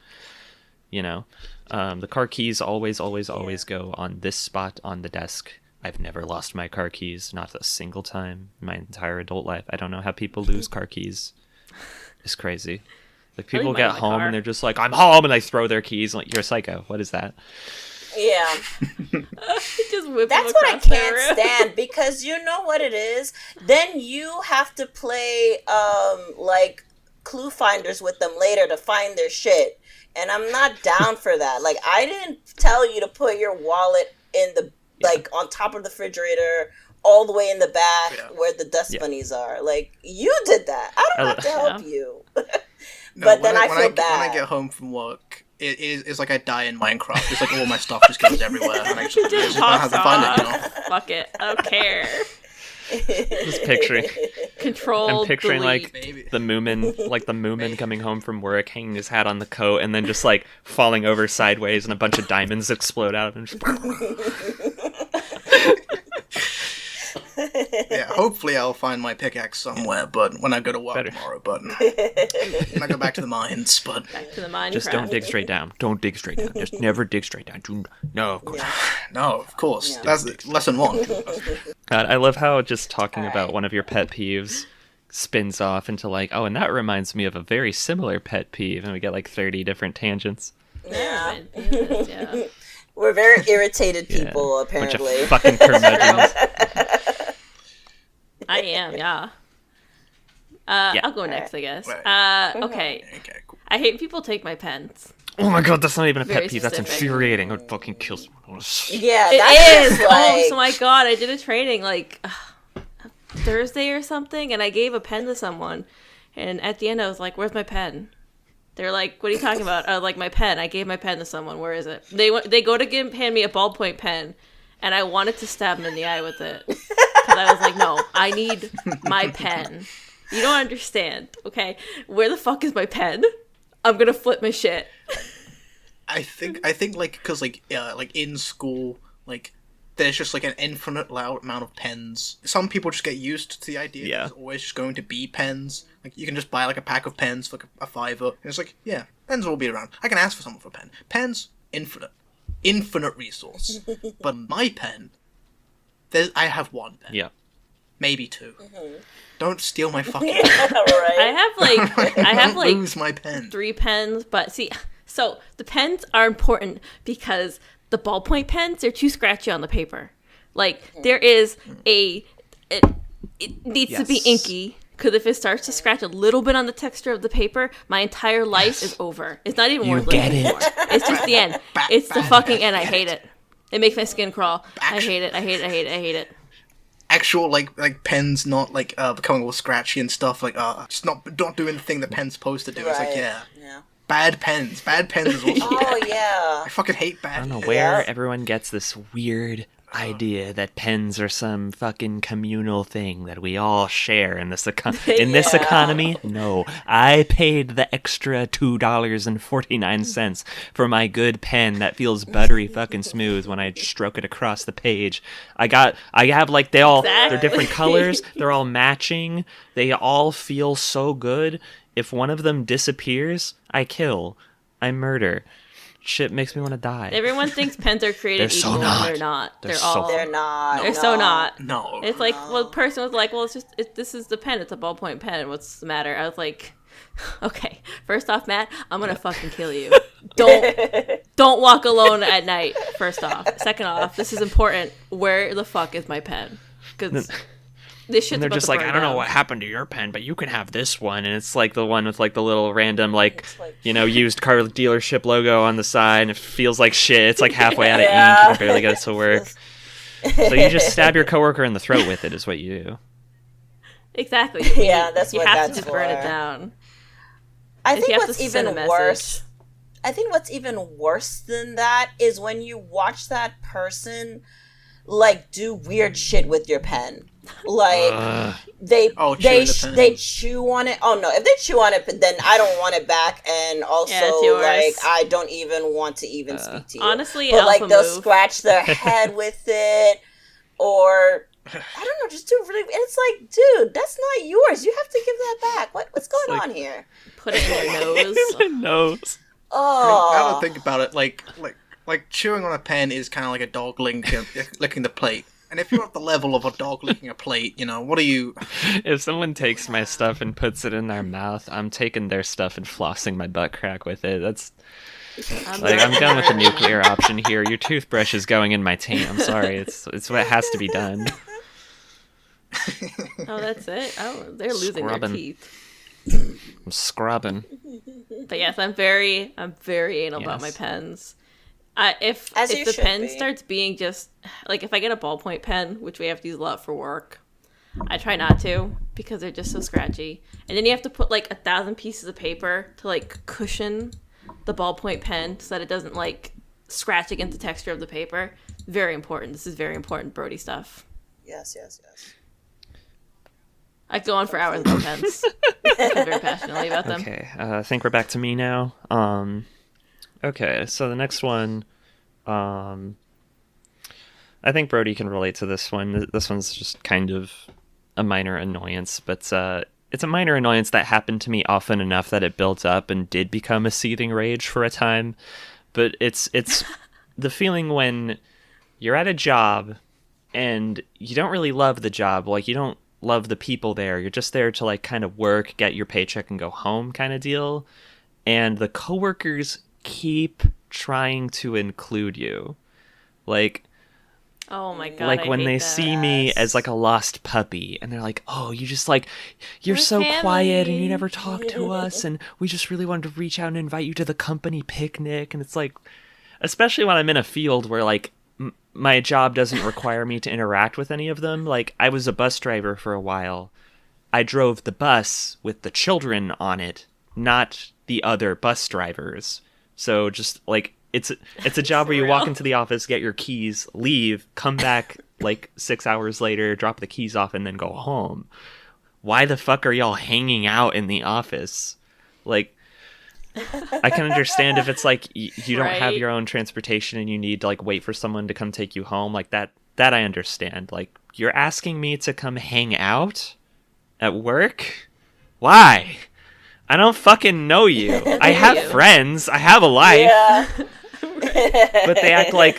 The car keys always go on this spot on the desk. I've never lost my car keys, not a single time in my entire adult life. I don't know how people lose car keys. It's crazy. Like, people get home and they're just like, I'm home, and they throw their keys. Like, you're a psycho. What is that? Yeah. Just whip That's what I can't stand, because you know what it is? Then you have to play like clue finders with them later to find their shit. And I'm not down for that. Like, I didn't tell you to put your wallet in the like on top of the refrigerator all the way in the back where the dust bunnies are. Like, you did that. I don't have to help you. But then I feel bad. When I get home from work, it's like I die in Minecraft. It's like all my stuff just goes everywhere, and I just don't have to find it. Fuck it, I don't care. Just picturing. Control. I'm picturing delete. like the Moomin coming home from work, hanging his hat on the coat, and then just like falling over sideways, and a bunch of diamonds explode out of him. Yeah, hopefully I'll find my pickaxe somewhere, but when I go to work tomorrow, but when I go back to the mines, but Back to the Minecraft. Just don't dig straight down. Don't dig straight down. Just never dig straight down. No, of course. No, of course. That's lesson 1. God, I love how just talking about one of your pet peeves spins off into like, oh, and that reminds me of a very similar pet peeve, and we get like 30 different tangents. Yeah. Yeah. We're very irritated people, apparently. Bunch of fucking curmudgeons. I am, yeah. I'll go next, I guess. Okay. Okay, cool. I hate people take my pens. Oh my god, that's not even a Very pet peeve. That's specific. infuriating. It fucking kills me. Yeah, It that is! like... Oh my god, I did a training like Thursday or something, and I gave a pen to someone, and at the end I was like, where's my pen? They're like, what are you talking about? I was like, my pen. I gave my pen to someone. Where is it? They go to hand me a ballpoint pen, and I wanted to stab them in the eye with it. Because I was like, no, I need my pen. You don't understand, okay? Where the fuck is my pen? I'm gonna flip my shit. I think like, because like in school, like, there's just like an infinite amount of pens. Some people just get used to the idea that there's always just going to be pens. Like, you can just buy like a pack of pens for like a $5, and it's like, yeah, pens will be around. I can ask for someone for a pen. Pens, infinite resource. But my pen, I have one pen. Yeah. Maybe 2. Don't steal my fucking pen. Right. I have like lose my pen. 3 pens, but see, so the pens are important because the ballpoint pens, they're too scratchy on the paper. Like, there is it needs to be inky, because if it starts to scratch a little bit on the texture of the paper, my entire life is over. It's not even worth living anymore. It's just the end. It's the fucking end. I hate it. It makes my skin crawl. I hate it. I hate it. I hate it. I hate it. Actual like pens not like becoming all scratchy and stuff, like just not doing the thing the pen's supposed to do. It's like, yeah. Bad pens is also Oh yeah. I fucking hate bad I don't know pens. where everyone gets this weird idea that pens are some fucking communal thing that we all share in this this economy. No, I paid the extra $2.49 for my good pen that feels buttery fucking smooth when I stroke it across the page. I have like they're different colors, they're all matching, they all feel so good. If one of them disappears, I kill, I murder. Shit makes me want to die. Everyone thinks pens are created They're equal, so not. and they're not. They're They're not. They're so not. No. It's like, well, the person was like, well, it's just, this is the pen. It's a ballpoint pen. What's the matter? I was like, okay. First off, Matt, I'm gonna fucking kill you. Don't walk alone at night. First off. Second off, this is important. Where the fuck is my pen? because this shit's And they're about just to like, burn I don't know down. what happened to your pen, but you can have this one. And it's like the one with like the little random like, It's like- used car dealership logo on the side. And it feels like shit. It's like halfway out of ink. Yeah. You can barely get it to work. So you just stab your coworker in the throat with it is what you do. Exactly. Yeah, that's you what have that's to just burn it for. down. I If you think have what's to send even a worse. I think what's even worse than that is when you watch that person like do weird shit with your pen. Like they chewing the pen. they chew on it. Oh no, if they chew on it, then I don't want it back, and also Yeah, it's yours. like I don't even want to even speak to you. Honestly, but like alpha they'll move. scratch their head with it, or I don't know, just do really. And it's like, dude, that's not yours. You have to give that back. What's going on here? Put it in your nose. My nose. Oh, Now that I think about it, like chewing on a pen is kind of like a dog licking the plate. And if you're at the level of a dog licking a plate, what are you? If someone takes my stuff and puts it in their mouth, I'm taking their stuff and flossing my butt crack with it. That's I'm done with the nuclear option here. Your toothbrush is going in my taint. I'm sorry. It's what has to be done. Oh, that's it. Oh, they're losing Scrubbing. their teeth. I'm scrubbing. But yes, I'm very anal about my Yes. pens. As If you the should pen be. starts being just like if I get a ballpoint pen, which we have to use a lot for work, I try not to because they're just so scratchy. And then you have to put like 1,000 pieces of paper to like cushion the ballpoint pen so that it doesn't like scratch against the texture of the paper. Very important. This is very important Brody stuff. yes. I could go on for hours about pens. I feel very passionately about them. Okay, I think we're back to me now. Okay, so the next one, I think Brody can relate to this one. This one's just kind of a minor annoyance, but it's a minor annoyance that happened to me often enough that it built up and did become a seething rage for a time. But it's the feeling when you're at a job and you don't really love the job, like you don't love the people there. You're just there to like kind of work, get your paycheck, and go home kind of deal. And the coworkers keep trying to include you, like Oh my god! like I when hate they that. see me as like a lost puppy, and they're like, "Oh, you just like you're We're so quiet and you family." never talk to us, and we just really wanted to reach out and invite you to the company picnic." And it's like, especially when I'm in a field where like my job doesn't require me to interact with any of them. Like I was a bus driver for a while. I drove the bus with the children on it, not the other bus drivers. So just like it's a job where you walk real. into the office, get your keys, leave, come back like 6 hours later, drop the keys off, and then go home. Why the fuck are y'all hanging out in the office? Like, I can understand if it's like you don't have Right. your own transportation and you need to like wait for someone to come take you home. Like that I understand. Like you're asking me to come hang out at work? Why? I don't fucking know you. I have you. friends. I have a life. Yeah. But they act like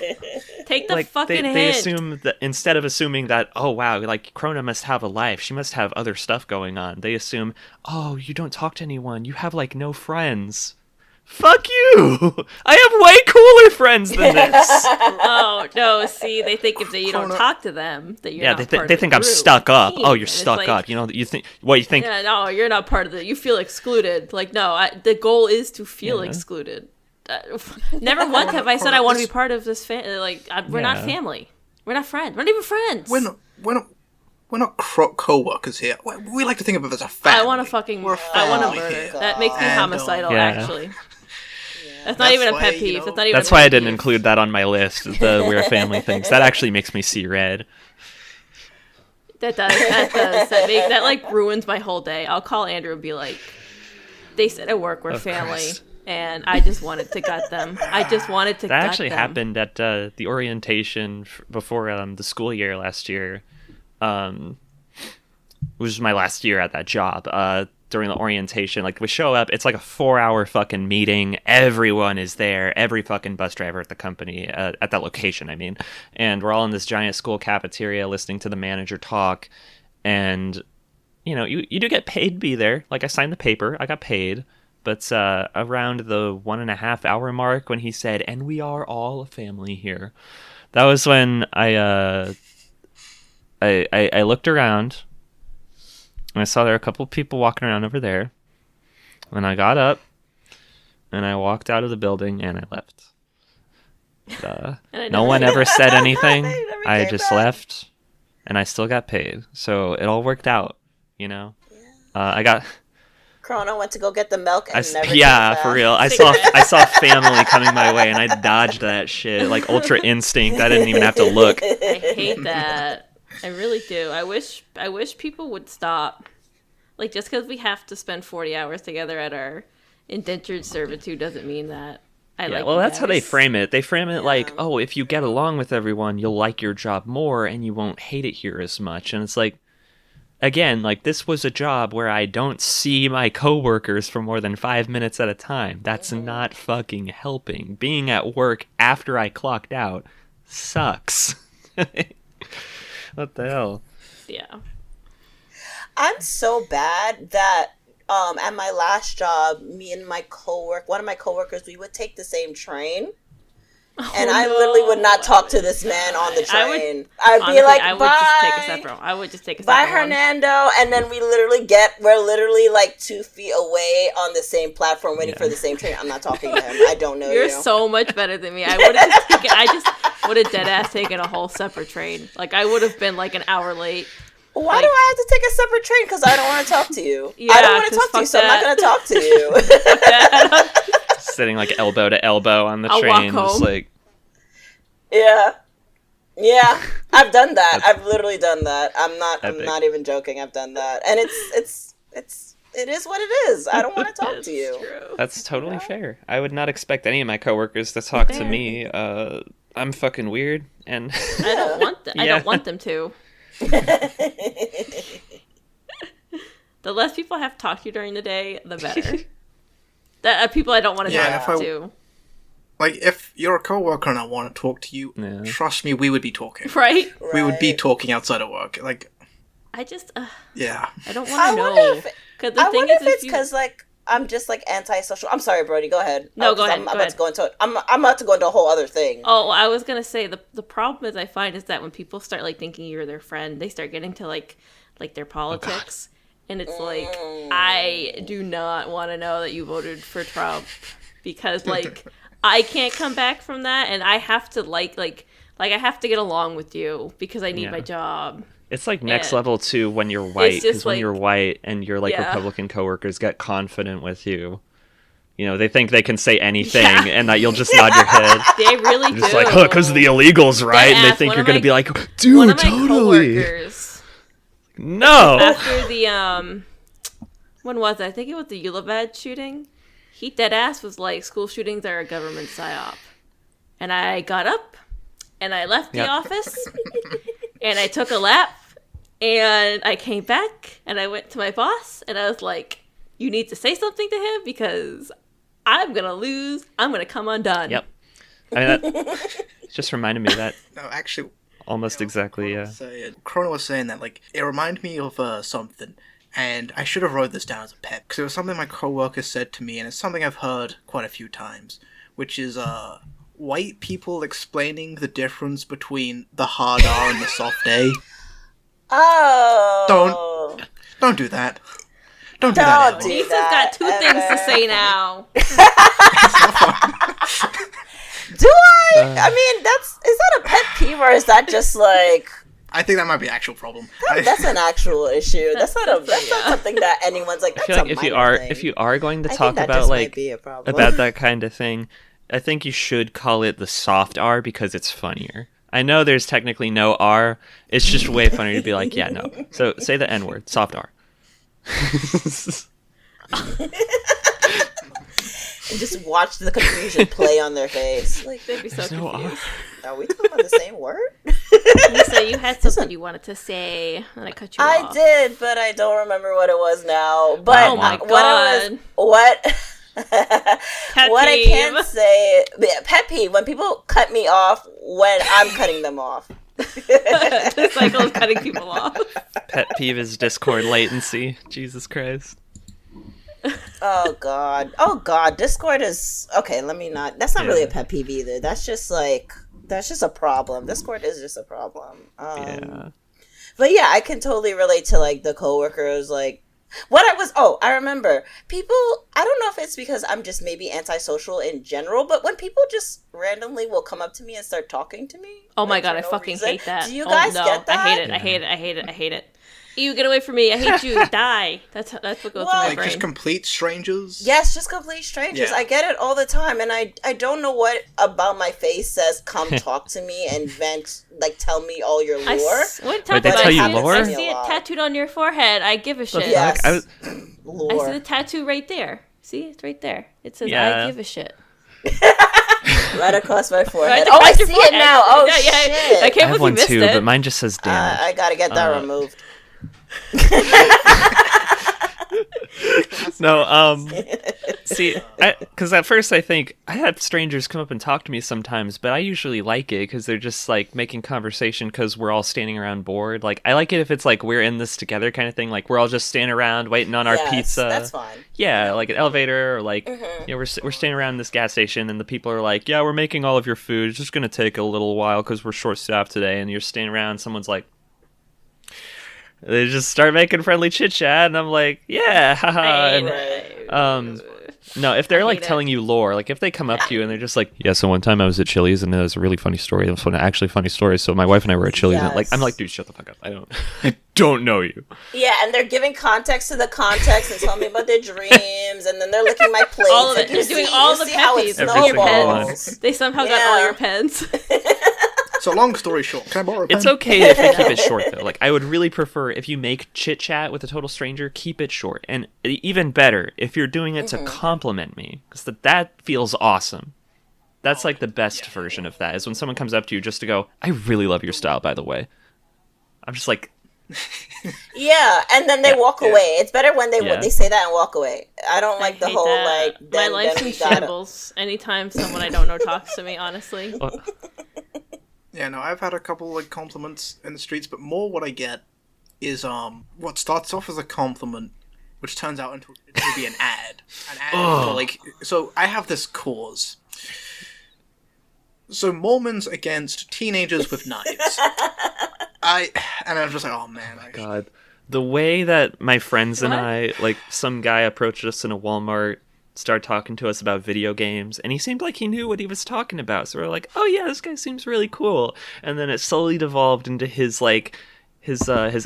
Take the like fucking they hint. assume that instead of assuming that, oh wow, like Crona must have a life, she must have other stuff going on, they assume, oh, you don't talk to anyone, you have like no friends. Fuck you! I have way cooler friends than this. Oh no! See, they think if you don't Crona- talk to them, that you're Yeah, not they part they of the think I'm group, stuck up. team. Oh, And you're it's stuck like, up. You know, you think what you think. Yeah, no, you're not part of the. You feel excluded. Like no, the goal is to feel Yeah. excluded. Never once have I said I want to be This- part of this. We're not Yeah. family. We're not friends. We're not even friends. We're not co-workers here. We like to think of it as a family. I want to fucking. We're a I want to family murder. here. That makes me And, homicidal. Yeah. Actually, that's not That's even a why, pet you peeve. know- That's not even. That's a why pet I didn't peeve. include that on my list. The we're a family things. That actually makes me see red. That does. That does. That like ruins my whole day. I'll call Andrew and be like, "They said at work we're Of family." course. And I just wanted to gut them. I just wanted to That gut actually them. happened at the orientation before the school year last year. Which was my last year at that job. During the orientation, like we show up, it's like a 4-hour fucking meeting. Everyone is there. Every fucking bus driver at the company, at that location, I mean. And we're all in this giant school cafeteria listening to the manager talk. And, you know, you do get paid to be there. Like I signed the paper. I got paid. But around the 1.5 hour mark when he said, "And we are all a family here," that was when I I looked around, and I saw there were a couple people walking around over there, and I got up, and I walked out of the building, and I left. No one ever said anything. I just left, and I still got paid, so it all worked out, you know. I got. Crona went to go get the milk and never came yeah, back. for real. I saw family coming my way, and I dodged that shit like Ultra Instinct. I didn't even have to look. I hate that. I really do. I wish people would stop. Like, just because we have to spend 40 hours together at our indentured servitude doesn't mean that I like. Well, that's how they frame it. They frame it like, oh, if you get along with everyone, you'll like your job more, and you won't hate it here as much. And it's like, again, like, this was a job where I don't see my coworkers for more than 5 minutes at a time. That's not fucking helping. Being at work after I clocked out sucks. What the hell? Yeah. I'm so bad that at my last job, me and one of my coworkers, we would take the same train. And I literally would not talk to this man on the train. I'd be like, bye. I would just take a separate Bye, one. Hernando. And then we're literally like 2 feet away on the same platform waiting for the same train. I'm not talking to him. I don't know you. You're so much better than me. I would have dead ass taken a whole separate train. Like, I would have been like an hour late. Why do I have to take a separate train? Because I don't want to talk to you. I don't want to talk to you, so I'm not going to talk to you. Sitting like elbow to elbow on the train, just like. Yeah, I've done that. I've literally done that. I'm not even joking. I've done that, and it is what it is. I don't want to talk to you. True. That's totally fair. I would not expect any of my coworkers to talk to me. I'm fucking weird, and I don't want them. I don't want them to. The less people I have to talk to during the day, the better. That people I don't want to talk to. Like, if you're a coworker and I want to talk to you, trust me, we would be talking. Right? We would be talking outside of work. Like, I just, yeah. I don't want to know. I wonder if it's because, like, I'm just, like, antisocial. I'm sorry, Brody, go ahead. No, go ahead. I'm about to go into a whole other thing. Oh, I was going to say, the problem is I find is that when people start, like, thinking you're their friend, they start getting to, like their politics. And it's like, I do not want to know that you voted for Trump. Because, like, I can't come back from that. And I have to, like I have to get along with you because I need my job. It's like next level too when you're white, because when you're white and your like Republican coworkers get confident with you, you know, they think they can say anything and that you'll just nod your head. They really do. Just like, oh, because the illegals, right? And they think you're gonna be like, dude, one of my totally. Coworkers, no. After the when was it? I think it was the Ulavad shooting. He dead ass was like, school shootings are a government psyop, and I got up and I left the office. And I took a lap, and I came back, and I went to my boss, and I was like, you need to say something to him, because I'm going to lose. I'm going to come undone. Yep. I mean, that just reminded me of that. No, actually. Almost exactly, yeah. Crona was saying that, like, it reminded me of something, and I should have wrote this down as a pet, because it was something my coworker said to me, and it's something I've heard quite a few times, which is, white people explaining the difference between the hard R and the soft A. Oh. Don't do that. Don't do that. Nisa's got two things to say now. Do I? I mean, is that a pet peeve, or is that just like... I think that might be an actual problem. That's an actual issue. That's not something that anyone's like, that's I feel like if you are going to talk about like about that kind of thing, I think you should call it the soft R because it's funnier. I know there's technically no R. It's just way funnier to be like, yeah, no. So say the N word, soft R. And just watch the confusion play on their face. Like, they'd be so confused. Are we talking about the same word? Nisa, you had something you wanted to say, and I cut you off. I did, but I don't remember what it was now. But oh my God. What I can say, pet peeve, when people cut me off when I'm cutting them off. The cycle of cutting people off. Pet peeve is Discord latency. Jesus Christ. Oh God, Discord is okay. That's not really a pet peeve either. That's just a problem. Discord is just a problem. But yeah, I can totally relate to like the coworkers. Like, I remember people. I don't know if it's because I'm just maybe antisocial in general, but when people just randomly will come up to me and start talking to me. Oh my like, god, for I no fucking reason. hate that. Do you guys get that? I hate it. I hate it. I hate it. I hate it. You get away from me. I hate you. Die. That's what goes through my Like brain. just complete strangers. Yes, just complete strangers. Yeah. I get it all the time, and I don't know what about my face says come talk to me and vent, like tell me all your lore. What Wait, they tattoo? tell you I lore? see it tattooed on your forehead. I give a shit. Yes. I was- Lore. I see the tattoo right there. See, it's right there. It says Yeah. I give a shit. Right across my forehead. Right Oh, I across see your it forehead. now. Oh, Yeah, shit. I I can't have believe one you missed too, it. but mine just says damage. I gotta get that removed. No, see, because at first I think I have strangers come up and talk to me sometimes, but I usually like it because they're just like making conversation because we're all standing around bored. Like, I like it if it's like we're in this together kind of thing. Like, we're all just standing around waiting on our Yes, pizza. that's fine. Yeah, like an elevator, or like, you know, we're standing around this gas station and the people are like, yeah, we're making all of your food. It's just going to take a little while because we're short-staffed today. And you're standing around, someone's like, they just start making friendly chit chat, and I'm like, yeah, haha. And, no, if they're like telling you lore, like if they come up to you and they're just like, yeah, so one time I was at Chili's and it was a really funny story. It was actually funny story. So my wife and I were at Chili's, and I'm like, dude, shut the fuck up. I don't know you. Yeah, and they're giving context to the context and telling me about their dreams, and then they're licking my plate. All of it. They're doing all the how it peppies. Every All your single one. pens. They somehow got all your pens. So long story short, can I borrow a pen? It's okay if you keep it short, though. Like, I would really prefer if you make chit chat with a total stranger, keep it short. And even better, if you're doing it to compliment me, because that feels awesome. That's like the best version of that, is when someone comes up to you just to go, I really love your style, by the way. I'm just like, Yeah, and then they walk away. It's better when they say that and walk away. I don't like the hate whole that. like. My Then life's we in gotta- shambles. Anytime someone I don't know talks to me, honestly. Yeah, no, I've had a couple like compliments in the streets, but more what I get is what starts off as a compliment, which turns out to be an ad. An ad for like, so I have this cause. So Mormons against teenagers with knives. I'm just like, oh man. God. The way that my friends and I, like, some guy approached us in a Walmart, started talking to us about video games, and he seemed like he knew what he was talking about. So we're like, oh yeah, this guy seems really cool. And then it slowly devolved into his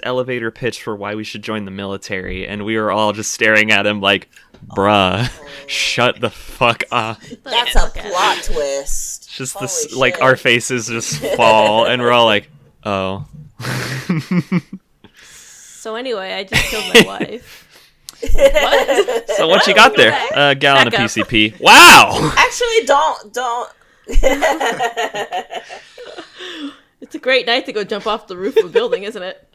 elevator pitch for why we should join the military, and we were all just staring at him like, bruh, shut the fuck up. That's a plot twist. Just Holy this, like, shit. our faces just fall, and we're all like, oh. So anyway, I just killed my wife. What? So what you got there? A gallon of Back up. PCP. Wow! Actually, don't. It's a great night to go jump off the roof of a building, isn't it?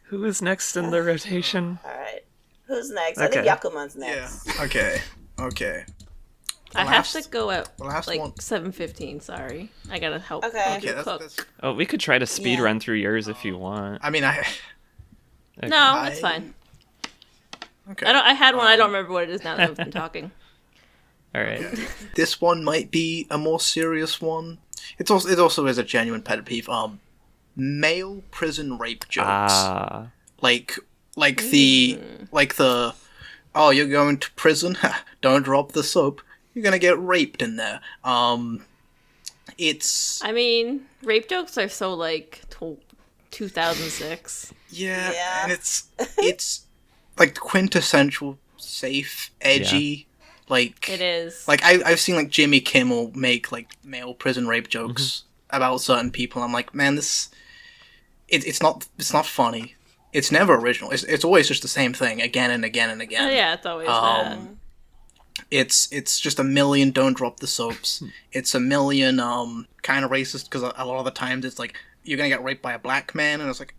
Who is next in the rotation? All right, who's next? I think Okay. Yakuman's Yeah. next. Okay. I last- have to go at the last like one- 7:15. Sorry, I gotta help. Okay. Okay, cook. that's Oh, we could try to speed Yeah. run through yours if you want. I mean, No, it's fine. okay. I had one. I don't remember what it is now that we've been talking. All right. This one might be a more serious one. It also is a genuine pet peeve. Male prison rape jokes. Like the oh, you're going to prison? Don't drop the soap. You're gonna get raped in there. It's I mean, rape jokes are so like 2006. yeah, and it's like quintessential safe, edgy. Like It is. Like I've seen like Jimmy Kimmel make like male prison rape jokes about certain people. I'm like, man, it's not funny. It's never original. It's always just the same thing again and again and again. Oh, yeah, it's always that. It's just a million don't drop the soaps. It's a million kind of racist because a lot of the times it's like you're gonna get raped by a black man and it's like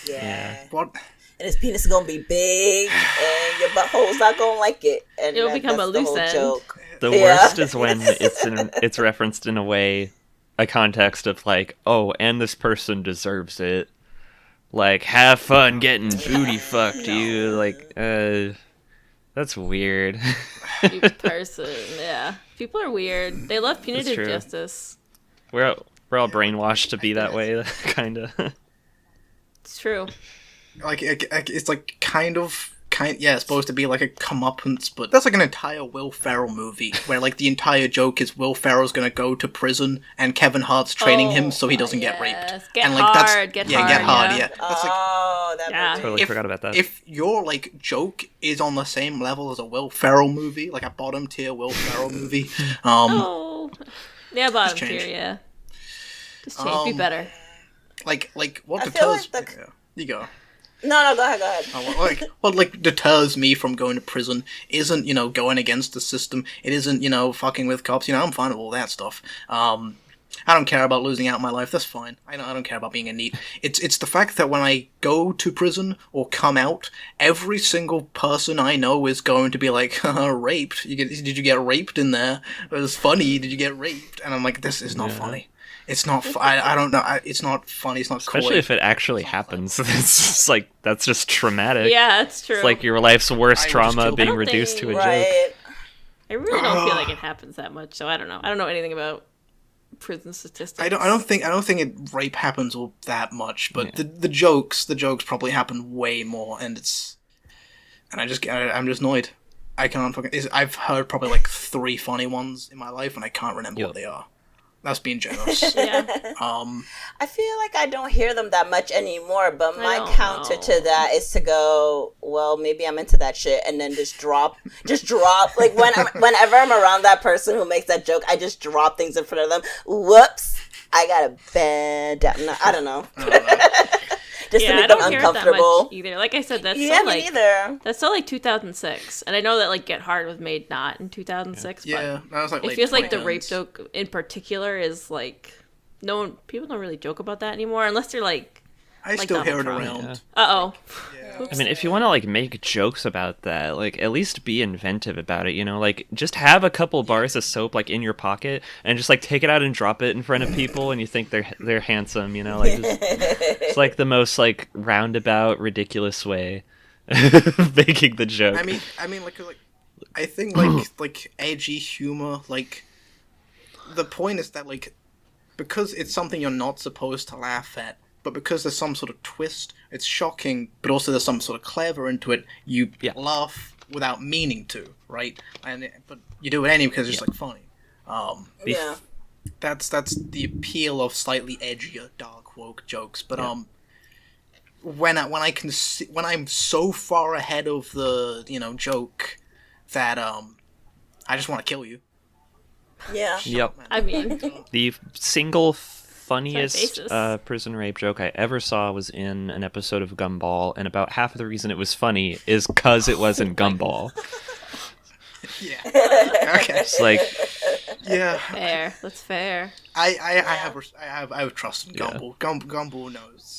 Yeah. what? And his penis is gonna be big, and your butthole's not gonna like it. And It'll become that's a the loose whole end. joke. The Yeah. worst is when it's referenced in a context of like, oh, and this person deserves it. Like, have fun getting booty fucked, you. Like, that's weird. You person, yeah. People are weird. They love punitive true. justice. we're all brainwashed to be that way, kind of. It's true. Like it's like it's supposed to be like a comeuppance, but that's like an entire Will Ferrell movie where like the entire joke is Will Ferrell's gonna go to prison and Kevin Hart's training him so he doesn't get raped. Get and like hard, get hard, hard. yeah. That's like, that movie. Totally forgot about that. If your like joke is on the same level as a Will Ferrell movie, like a bottom tier Will Ferrell movie, bottom tier, yeah. Just change, be better. Like what I feel deters? like Yeah, you go. No, go ahead. What deters me from going to prison isn't, going against the system. It isn't, fucking with cops. I'm fine with all that stuff. I don't care about losing out in my life. That's fine. I don't care about being a NEET. It's the fact that when I go to prison or come out, every single person I know is going to be like, raped. Did you get raped in there? It was funny. Did you get raped? And I'm like, this is not funny. It's not. I don't know. It's not funny. It's not. Especially if it actually happens. It's just like that's just traumatic. Yeah, it's true. It's like your life's worst trauma being reduced to a joke. Right. I really don't feel like it happens that much, so I don't know. I don't know anything about prison statistics. I don't think rape happens all that much, but the jokes probably happen way more, and I'm just annoyed. I can't fucking. I've heard probably like 3 funny ones in my life, and I can't remember what they are. That's being generous. Yeah. I feel like I don't hear them that much anymore, but my counter to that is to go, well, maybe I'm into that shit, and then just drop. Like whenever I'm around that person who makes that joke, I just drop things in front of them. Whoops, I gotta bend down. No, I don't know. Just to make them uncomfortable. That much either. Like I said, that's me like neither. That's still like 2006, and I know that like Get Hard was made not in 2006. Yeah, but that was like it feels like the rape joke in particular is like people don't really joke about that anymore unless they're like. I still hear it around. Yeah. I mean, if you want to like make jokes about that, like at least be inventive about it, like just have a couple bars of soap like in your pocket and just like take it out and drop it in front of people and you think they're handsome, like it's like the most like roundabout ridiculous way of making the joke. I mean like I think like edgy humor, like the point is that like because it's something you're not supposed to laugh at, but because there's some sort of twist, it's shocking, but also there's some sort of clever into it, you laugh without meaning to, right? But you do it anyway because it's just like funny. That's the appeal of slightly edgier, dark, woke jokes. But when I'm so far ahead of the joke that I just want to kill you. Yeah. Yep. I mean, the single funniest prison rape joke I ever saw was in an episode of Gumball, and about half of the reason it was funny is because it was in Gumball. Yeah. Okay. It's like, yeah. Fair. That's fair. I have trust in Gumball. Gumball knows.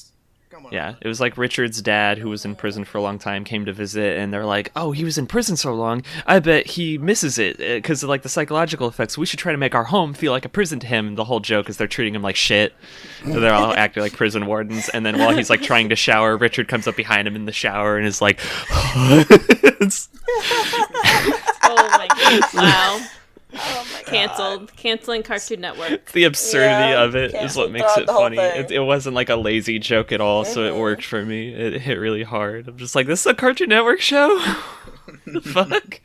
Yeah, it was like Richard's dad, who was in prison for a long time, came to visit, and they're like, "Oh, he was in prison so long, I bet he misses it because of like the psychological effects. We should try to make our home feel like a prison to him." And the whole joke is they're treating him like shit. So they're all acting like prison wardens, and then while he's like trying to shower, Richard comes up behind him in the shower and is like, "Oh my god! Wow." Oh my God. Canceling Cartoon Network. The absurdity of it is what makes it funny. It wasn't like a lazy joke at all, so it worked for me. It hit really hard. I'm just like, this is a Cartoon Network show? The fuck?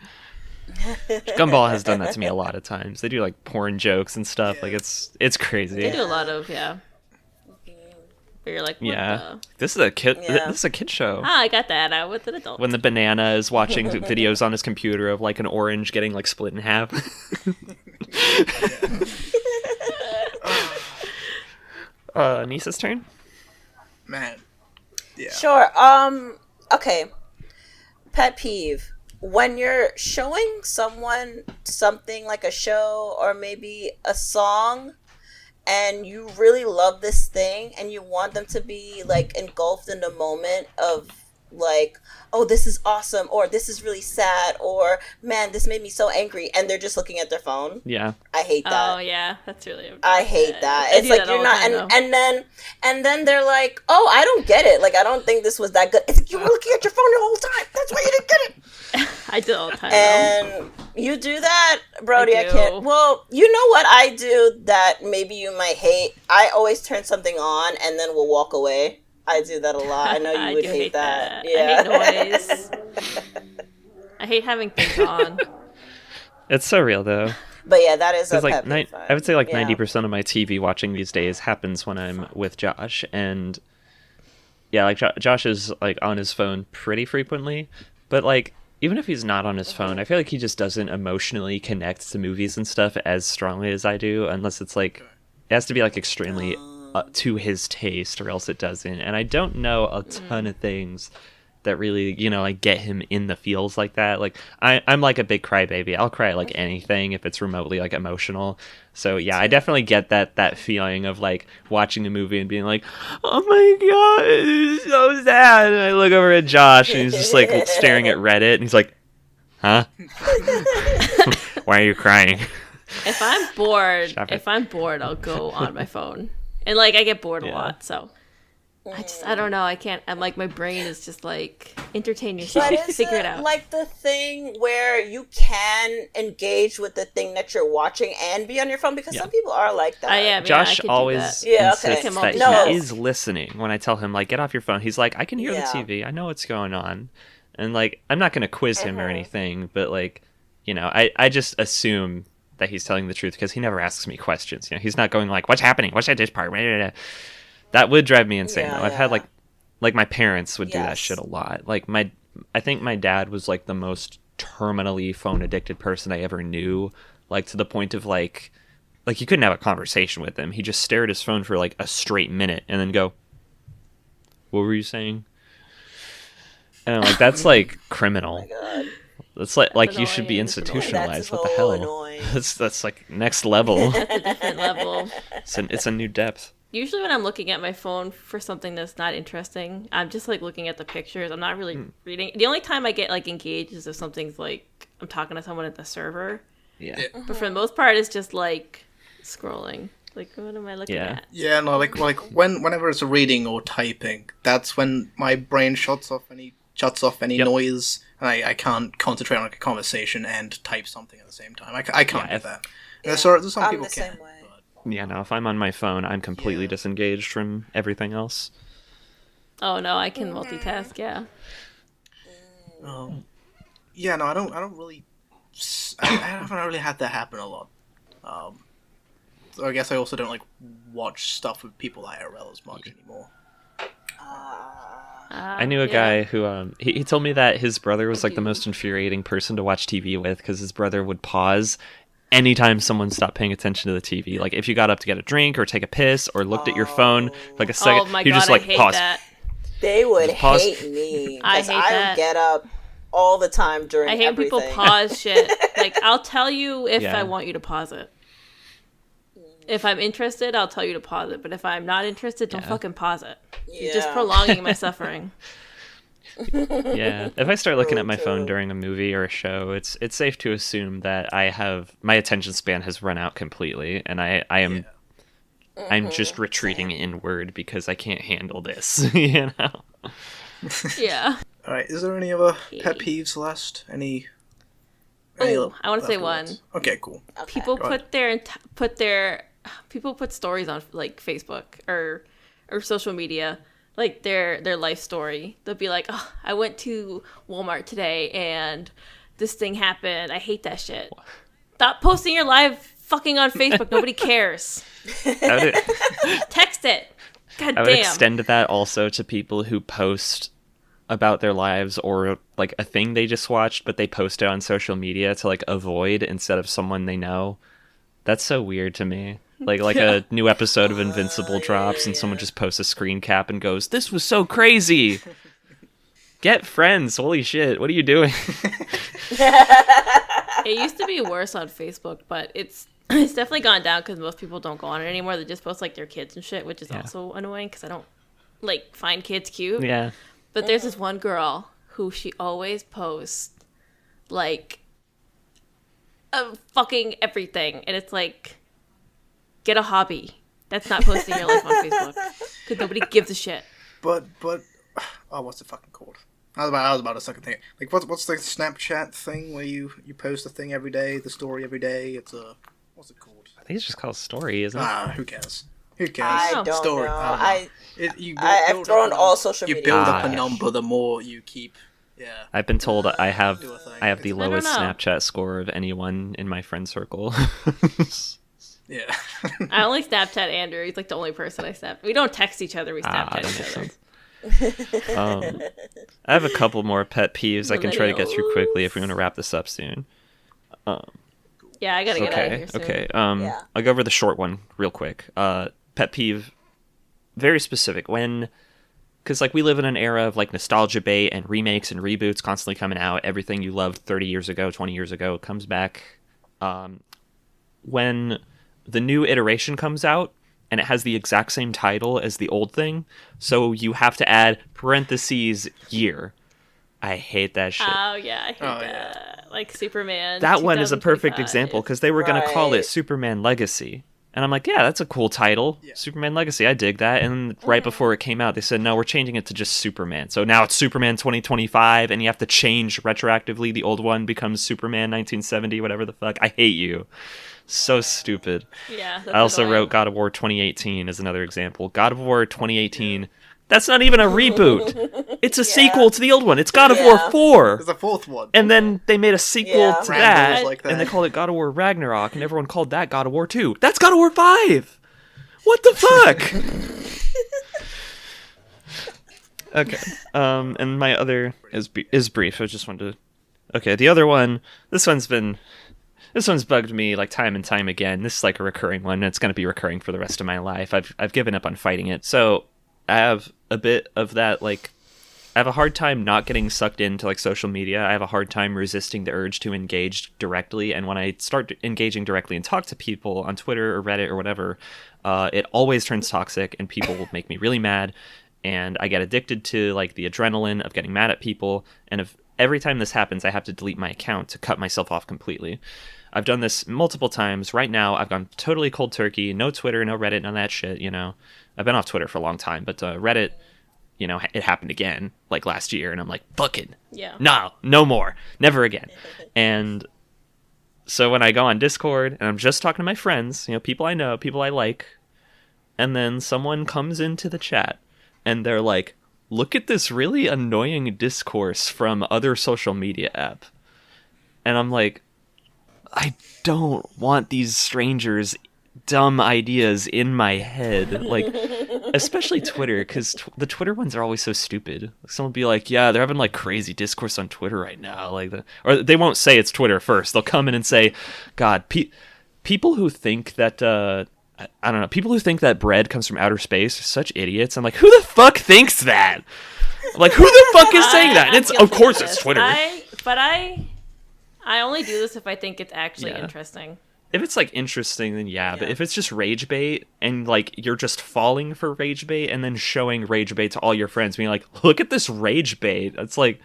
Gumball has done that to me a lot of times. They do like porn jokes and stuff. Like it's crazy. They do a lot of Where you're like, what the? This is a kid. This is a kid show. I got that out with an adult. When the banana is watching videos on his computer of like an orange getting like split in half. Nisa's turn. Man. Yeah. Sure. Okay. Pet peeve. When you're showing someone something like a show or maybe a song, and you really love this thing and you want them to be like engulfed in the moment of like, oh, this is awesome, or this is really sad, or man, this made me so angry, and they're just looking at their phone. Yeah. I hate that. Oh yeah, that's really. I hate that. I It's do like that you're all the not, time, though. and then they're like, oh, I don't get it. Like, I don't think this was that good. It's like you were looking at your phone the whole time. That's why you didn't get it. I do it all the time. Though. And you do that, Brody. I do. can't. Well, you know what I do that maybe you might hate. I always turn something on and then we'll walk away. I do that a lot. I know you would do hate that. I Yeah. hate noise. I hate having things on. It's so real though. But yeah, that is a Because like pet peeve. I would say like Yeah. 90% of my TV watching these days happens when I'm with Josh, and yeah, like Josh is like on his phone pretty frequently, but like even if he's not on his phone, I feel like he just doesn't emotionally connect to movies and stuff as strongly as I do, unless it's like it has to be like extremely to his taste, or else it doesn't. And I don't know a ton of things that really, you know, like get him in the feels like that. Like I'm like a big crybaby. I'll cry at like anything if it's remotely like emotional. So yeah, I definitely get that feeling of like watching a movie and being like, oh my god, it's so sad. And I look over at Josh and he's just like staring at Reddit and he's like, huh? Why are you crying? If I'm bored, Stop it. I'll go on my phone, and like I get bored a Yeah. lot. So I don't know. I can't. I'm like my brain is just like entertain yourself, But is figure it it out. like the thing where you can engage with the thing that you're watching and be on your phone? Because Yeah. some people are like that. I am. Josh I could always do Yeah, insists okay. that No. he is listening when I tell him like get off your phone. He's like, I can hear Yeah. the TV. I know what's going on. And like I'm not gonna quiz him or anything, but like, you know, I just assume that he's telling the truth because he never asks me questions. You know, he's not going like, what's happening? What's at this part? That would drive me insane Yeah, though. I've had yeah. like my parents would do that Yes. shit a lot. Like I think my dad was like the most terminally phone addicted person I ever knew. Like to the point of like you couldn't have a conversation with him. He just stare at his phone for like a straight minute and then go, what were you saying? And I'm like, that's like criminal. God. That's like you should be annoying. It's annoying. institutionalized. That's What the so hell? annoying. That's like next level. That's a different level. It's a new depth. Usually when I'm looking at my phone for something that's not interesting, I'm just like looking at the pictures. I'm not really reading. The only time I get like engaged is if something's like I'm talking to someone at the server. Yeah. But for the most part, it's just like scrolling. Like, what am I looking Yeah. at? Yeah, no, like whenever it's reading or typing, that's when my brain shuts off any Yep. noise, and I can't concentrate on like a conversation and type something at the same time. I can't Yeah, do that. There's some I'm people the can. same way. But Yeah, no, if I'm on my phone, I'm completely Yeah. disengaged from everything else. Oh no, I can multitask. Yeah. yeah, no, I don't really. I haven't really had that happen a lot. So I guess I also don't like watch stuff with people IRL as much anymore. I knew a guy who he told me that his brother was like the most infuriating person to watch TV with because his brother would pause anytime someone stopped paying attention to the TV. Like if you got up to get a drink or take a piss or looked at your phone for like a second, Oh my you god, just like I hate pause. that. They would Just pause. hate me. I 'cause hate I that. would get up all the time during I hate when everything. people pause shit. Like, I'll tell you if Yeah. I want you to pause it. If I'm interested, I'll tell you to pause it. But if I'm not interested, don't fucking pause it. You're just Yeah. prolonging my suffering. Yeah, if I start looking at my phone True. during a movie or a show, it's safe to assume that my attention span has run out completely, and I'm just retreating inward because I can't handle this. You know. Yeah. All right, is there any other pet peeves, Celeste? Any Oh, I want to say leftover one. ones? Okay, cool. Okay. People Go ahead. people put stories on like Facebook or social media, like their life story. They'll be like, "Oh, I went to Walmart today and this thing happened. I hate that shit." Stop posting your live fucking on Facebook. Nobody cares. I would, Text it. God I would damn. extend that also to people who post about their lives or like a thing they just watched, but they post it on social media to like avoid instead of someone they know. That's so weird to me. Like a new episode of Invincible drops and someone just posts a screen cap and goes, "This was so crazy." Get friends. Holy shit. What are you doing? It used to be worse on Facebook, but it's definitely gone down because most people don't go on it anymore. They just post like their kids and shit, which is also annoying because I don't like find kids cute. Yeah. But there's this one girl who she always posts like fucking everything, and it's like, get a hobby. That's not posting your life on Facebook because nobody gives a shit. But oh, what's it fucking called? I was about to second thing. Like, what's the Snapchat thing where you post a thing every day, the story every day? It's what's it called? I think it's just called story, isn't it? Who cares? Who cares? I don't Story. know. I've thrown all social You media. build up a number, the more you keep. Yeah. I've been told I have Do a thing. the I don't lowest know. Snapchat score of anyone in my friend circle. Yeah. I only Snapchat Andrew. He's like the only person I snap. We don't text each other. We Snapchat that each makes other. sense. I have a couple more pet peeves I can try to get through quickly if we want to wrap this up soon. Yeah, I gotta get out of Okay, here soon. okay. Yeah. I'll go over the short one real quick. Pet peeve, very specific. Because like we live in an era of like nostalgia bait and remakes and reboots constantly coming out. Everything you loved 30 years ago, 20 years ago comes back. When the new iteration comes out and it has the exact same title as the old thing, so you have to add parentheses year. I hate that shit. Oh yeah, I hate Oh, that. Like Superman. That one is a perfect 2025. example because they were going to call it Right. Superman Legacy. And I'm like, yeah, that's a cool title. Yeah. Superman Legacy. I dig that. And right before it came out, they said, no, we're changing it to just Superman. So now it's Superman 2025, and you have to change retroactively. The old one becomes Superman 1970, whatever the fuck. I hate you. So stupid. Yeah. That's I also annoying. wrote God of War 2018 as another example. God of War 2018. That's not even a reboot. It's a sequel to the old one. It's God of War Yeah. 4. There's a fourth one. And then they made a sequel Yeah. to Randos that, like that. and they called it God of War Ragnarok, and everyone called that God of War 2. That's God of War 5! What the fuck? Okay. And my other is brief. I just wanted to... Okay, the other one, this one's bugged me like time and time again. This is like a recurring one, and it's going to be recurring for the rest of my life. I've given up on fighting it. So I have a bit of that, like, I have a hard time not getting sucked into like social media. I have a hard time resisting the urge to engage directly. And when I start engaging directly and talk to people on Twitter or Reddit or whatever, it always turns toxic and people make me really mad. And I get addicted to like the adrenaline of getting mad at people. And if every time this happens, I have to delete my account to cut myself off completely. I've done this multiple times. Right now, I've gone totally cold turkey. No Twitter, no Reddit, none of that shit, you know. I've been off Twitter for a long time, but Reddit, you know, it happened again, like last year, and I'm like, fucking, Yeah. no more, never again. And so when I go on Discord, and I'm just talking to my friends, you know, people I know, people I like, and then someone comes into the chat, and they're like, look at this really annoying discourse from other social media app. And I'm like, I don't want these strangers' dumb ideas in my head. Like, especially Twitter, because the Twitter ones are always so stupid. Someone will be like, yeah, they're having like crazy discourse on Twitter right now. Like, or they won't say it's Twitter first. They'll come in and say, God, people who think that, I don't know, people who think that bread comes from outer space are such idiots. I'm like, who the fuck thinks that? Like, who the fuck is saying that? And I'm it's, guilty of course, this. it's Twitter. I only do this if I think it's actually Yeah. interesting. If it's like interesting, then yeah. But if it's just rage bait and like you're just falling for rage bait and then showing rage bait to all your friends, being like, "Look at this rage bait," it's like,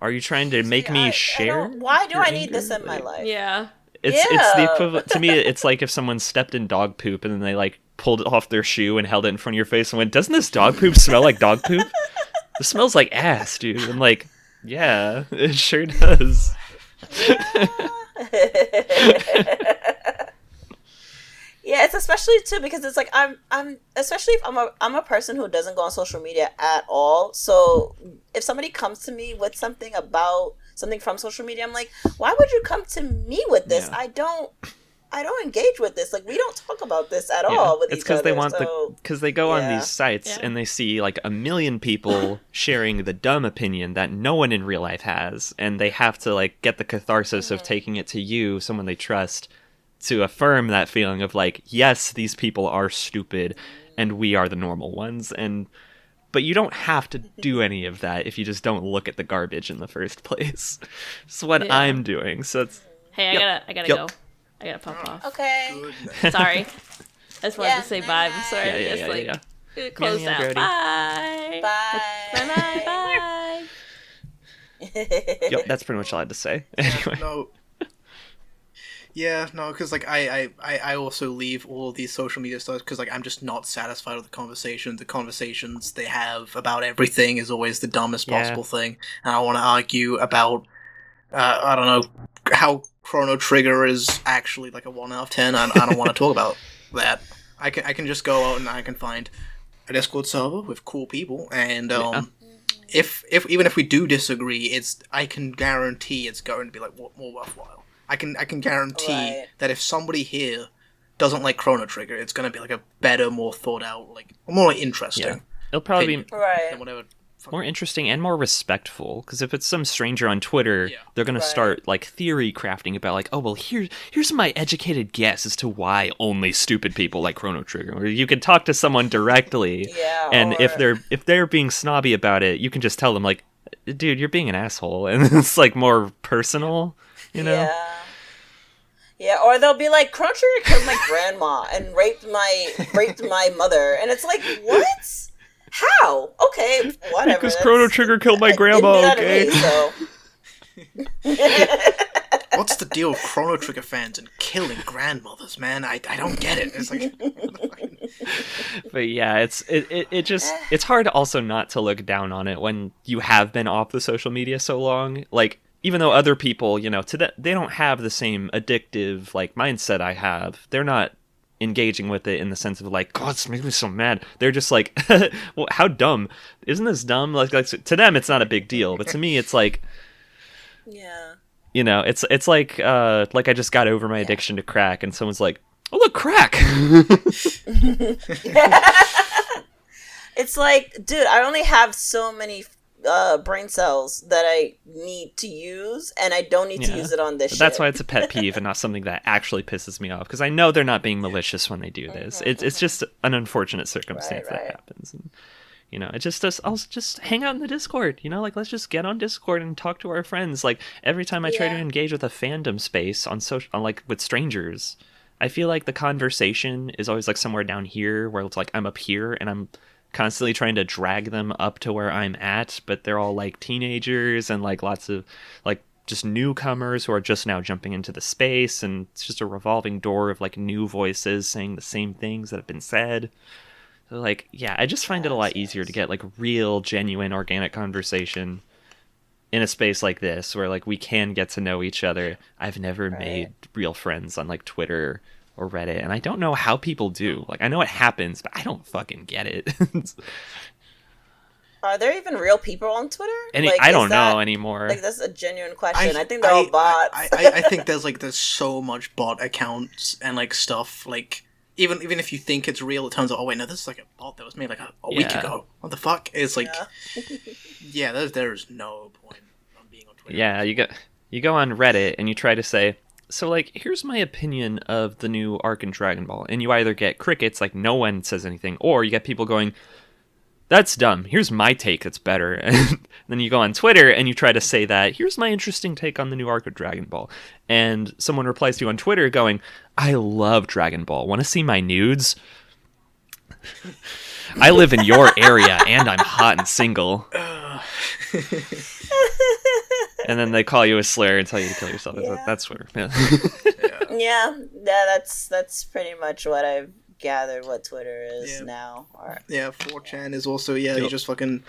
are you trying to make me share? Why do your I need anger? this in my Like, life? Yeah. It's the Yeah. equivalent to me. It's like if someone stepped in dog poop and then they like pulled it off their shoe and held it in front of your face and went, "Doesn't this dog poop smell like dog poop? This smells like ass, dude." I'm like, yeah, it sure does. Yeah, it's especially too because it's like I'm especially if I'm a person who doesn't go on social media at all. So if somebody comes to me with something about something from social media, I'm like, why would you come to me with this? Yeah. I don't engage with this. Like we don't talk about this at all with it's each because other. they want so, because they go on yeah. these sites Yeah. and they see like a million people sharing the dumb opinion that no one in real life has, and they have to like get the catharsis of taking it to you, someone they trust, to affirm that feeling of like, yes, these people are stupid and we are the normal ones. But you don't have to do any of that if you just don't look at the garbage in the first place. It's what Yeah. I'm doing. So it's Hey, I gotta Yep. go. I gotta pop off. okay. Goodness. Sorry. I just wanted Yeah, to say bye. I'm sorry. yeah. Just like Close Meow, meow, out. Brody. Bye. Bye. Bye. Yep, that's pretty much all I had to say. Anyway. No. Yeah, no, because like I also leave all of these social media stuff because like I'm just not satisfied with the conversation. The conversations they have about everything is always the dumbest possible thing, and I want to argue about I don't know how Chrono Trigger is actually like a 1 out of 10. I don't want to talk about that. I can just go out and I can find a Discord server with cool people, and if even if we do disagree, I can guarantee it's going to be like more worthwhile. I can guarantee that if somebody here doesn't like Chrono Trigger, it's going to be like a better, more thought out, like more like interesting. Yeah. It'll probably be than whatever. more interesting and more respectful, because if it's some stranger on Twitter, they're going to start like theory crafting about like, oh well, here's my educated guess as to why only stupid people like Chrono Trigger. Or you can talk to someone directly, and if they're being snobby about it, you can just tell them like, dude, you're being an asshole, and it's like more personal, you know. Yeah, or they'll be like, Chrono Trigger killed my grandma and raped my mother, and it's like, what? How? Okay, whatever. Because Chrono Trigger killed my grandma, okay? What's the deal with Chrono Trigger fans and killing grandmothers, man? I don't get it. It's like, but yeah, it's hard also not to look down on it when you have been off the social media so long. Like, even though other people, you know, they don't have the same addictive like mindset I have. They're not engaging with it in the sense of like, God, it's making me so mad. They're just like, well, how dumb? Isn't this dumb? Like to them, it's not a big deal, but to me, it's like, you know, it's like I just got over my addiction to crack, and someone's like, oh look, crack. It's like, dude, I only have so many brain cells that I need to use, and I don't need to use it on this shit. That's why it's a pet peeve and not something that actually pisses me off, because I know they're not being malicious when they do this. It's just an unfortunate circumstance that happens. And, you know, I'll just hang out in the Discord, you know, like, let's just get on Discord and talk to our friends. Like, every time I try to engage with a fandom space on like with strangers, I feel like the conversation is always like somewhere down here, where it's like I'm up here and I'm constantly trying to drag them up to where I'm at, but they're all like teenagers and like lots of like just newcomers who are just now jumping into the space, and it's just a revolving door of like new voices saying the same things that have been said. So like, yeah, I just find it a lot easier to get like real, genuine, organic conversation in a space like this, where like we can get to know each other. I've never made real friends on like Twitter or Reddit, and I don't know how people do. Like, I know it happens, but I don't fucking get it. Are there even real people on Twitter? I don't know anymore. Like, that's a genuine question. I think they're all bots. I think there's so much bot accounts and like stuff. Like, even if you think it's real, it turns out, oh wait, no, this is like a bot that was made like a week ago. What the fuck? It's like, there's no point on being on Twitter. Yeah, you go on Reddit and you try to say, so, like, here's my opinion of the new arc in Dragon Ball. And you either get crickets, like no one says anything, or you get people going, that's dumb. Here's my take that's better. And then you go on Twitter and you try to say that, here's my interesting take on the new arc of Dragon Ball. And someone replies to you on Twitter going, I love Dragon Ball. Want to see my nudes? I live in your area and I'm hot and single. And then they call you a slur and tell you to kill yourself. That's Twitter. That's pretty much what I've gathered what Twitter is now. Yeah, 4chan is also, you just fucking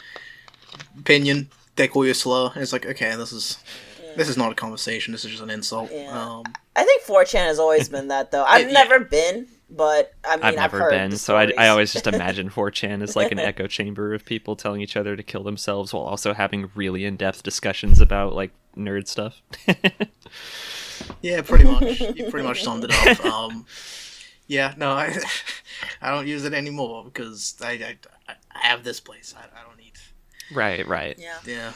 opinion. They call you a slur. And it's like, okay, this is not a conversation. This is just an insult. Yeah. I think 4chan has always been that, though. I've never been, but I mean, I've never been. So I always just imagine 4chan as like an echo chamber of people telling each other to kill themselves while also having really in-depth discussions about like nerd stuff. Yeah, pretty much. You pretty much summed it up. I don't use it anymore because I have this place. I don't need. Right. Yeah.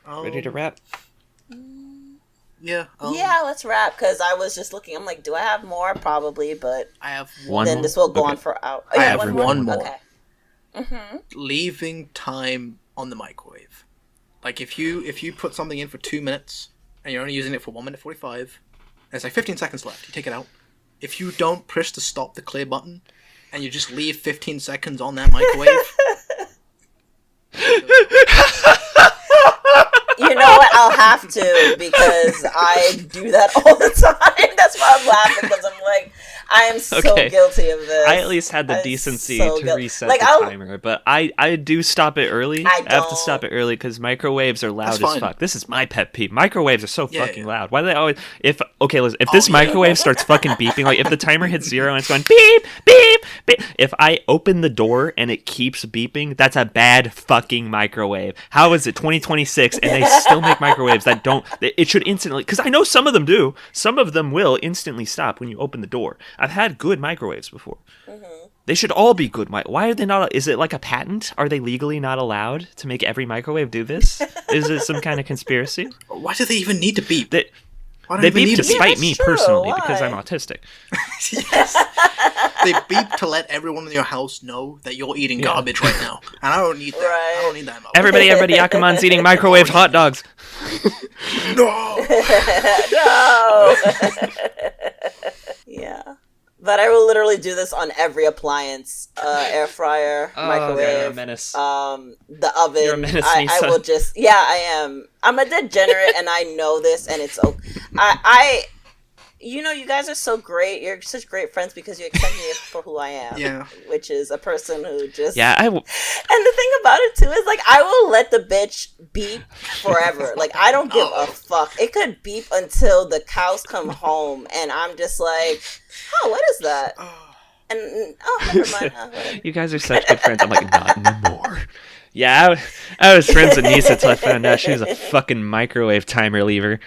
Ready to wrap? Yeah. Let's wrap, because I was just looking. I'm like, do I have more? Probably, but I have one. Then this will go on for hours. I have one more. Okay. Mm-hmm. Leaving time on the microwave. Like, if you put something in for 2 minutes and you're only using it for 1 minute 45, there's like 15 seconds left. You take it out. If you don't push the stop the clear button, and you just leave 15 seconds on that microwave. You know what? I'll have to because I do that all the time. That's why I'm laughing because I'm like, I am so guilty of this. I at least had the decency to reset the timer, but I do stop it early. I have to stop it early because microwaves are loud as fuck. This is my pet peeve. Microwaves are so fucking loud. Why do they always? Listen, if this microwave starts fucking beeping, like if the timer hits 0 and it's going beep beep beep, if I open the door and it keeps beeping, that's a bad fucking microwave. How is it 2026 and they still make microwaves that don't? It should instantly, because I know some of them do. Some of them will instantly stop when you open the door. I've had good microwaves before. Mm-hmm. They should all be good. Why are they not? Is it like a patent? Are they legally not allowed to make every microwave do this? Is it some kind of conspiracy? Why do they even need to beep? They beep to spite me personally because I'm autistic. Yes. They beep to let everyone in your house know that you're eating garbage right now. And I don't need that. Right. I don't need that. Everybody, Yakuman's eating microwaved hot dogs. No! No! Yeah. But I will literally do this on every appliance. Air fryer, microwave, you're a menace. The oven. You're a menace, I will just... Yeah, I am. I'm a degenerate and I know this and it's... You know, you guys are so great. You're such great friends because you accept me for who I am. Yeah. Which is a person who just... Yeah, And the thing about it, too, is, like, I will let the bitch beep forever. Like, I don't give a fuck. It could beep until the cows come home, and I'm just like, oh, what is that? And, never mind. You guys are such good friends. I'm like, not anymore. Yeah, I was friends with Nisa until I found out she was a fucking microwave timer lever.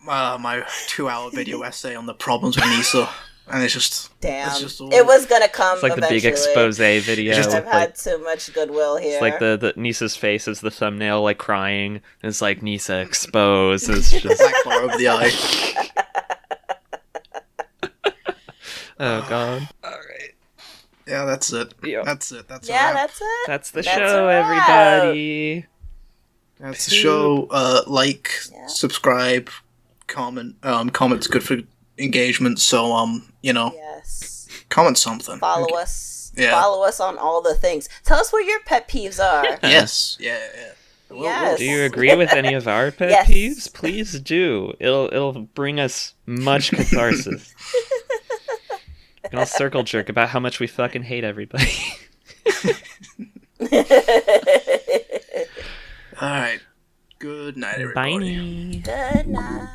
My 2-hour video essay on the problems with Nisa, and it's just it was gonna come. It's like eventually. The big expose video. I've had too much goodwill here. It's like the Nisa's face is the thumbnail, like crying. It's like Nisa exposed. It's just black bar over the eye. Oh god. All right. Yeah, that's it. Yeah. That's it. That's that's it. That's the show, everybody. That's the show. Subscribe, comment. Comment's good for engagement. So yes. Comment something. Follow us. Yeah. Follow us on all the things. Tell us what your pet peeves are. Yes. Yeah. Yes. Do you agree with any of our pet peeves? Please do. It'll bring us much catharsis. And I'll circle jerk about how much we fucking hate everybody. All right. Good night, everybody. Bye. Good night.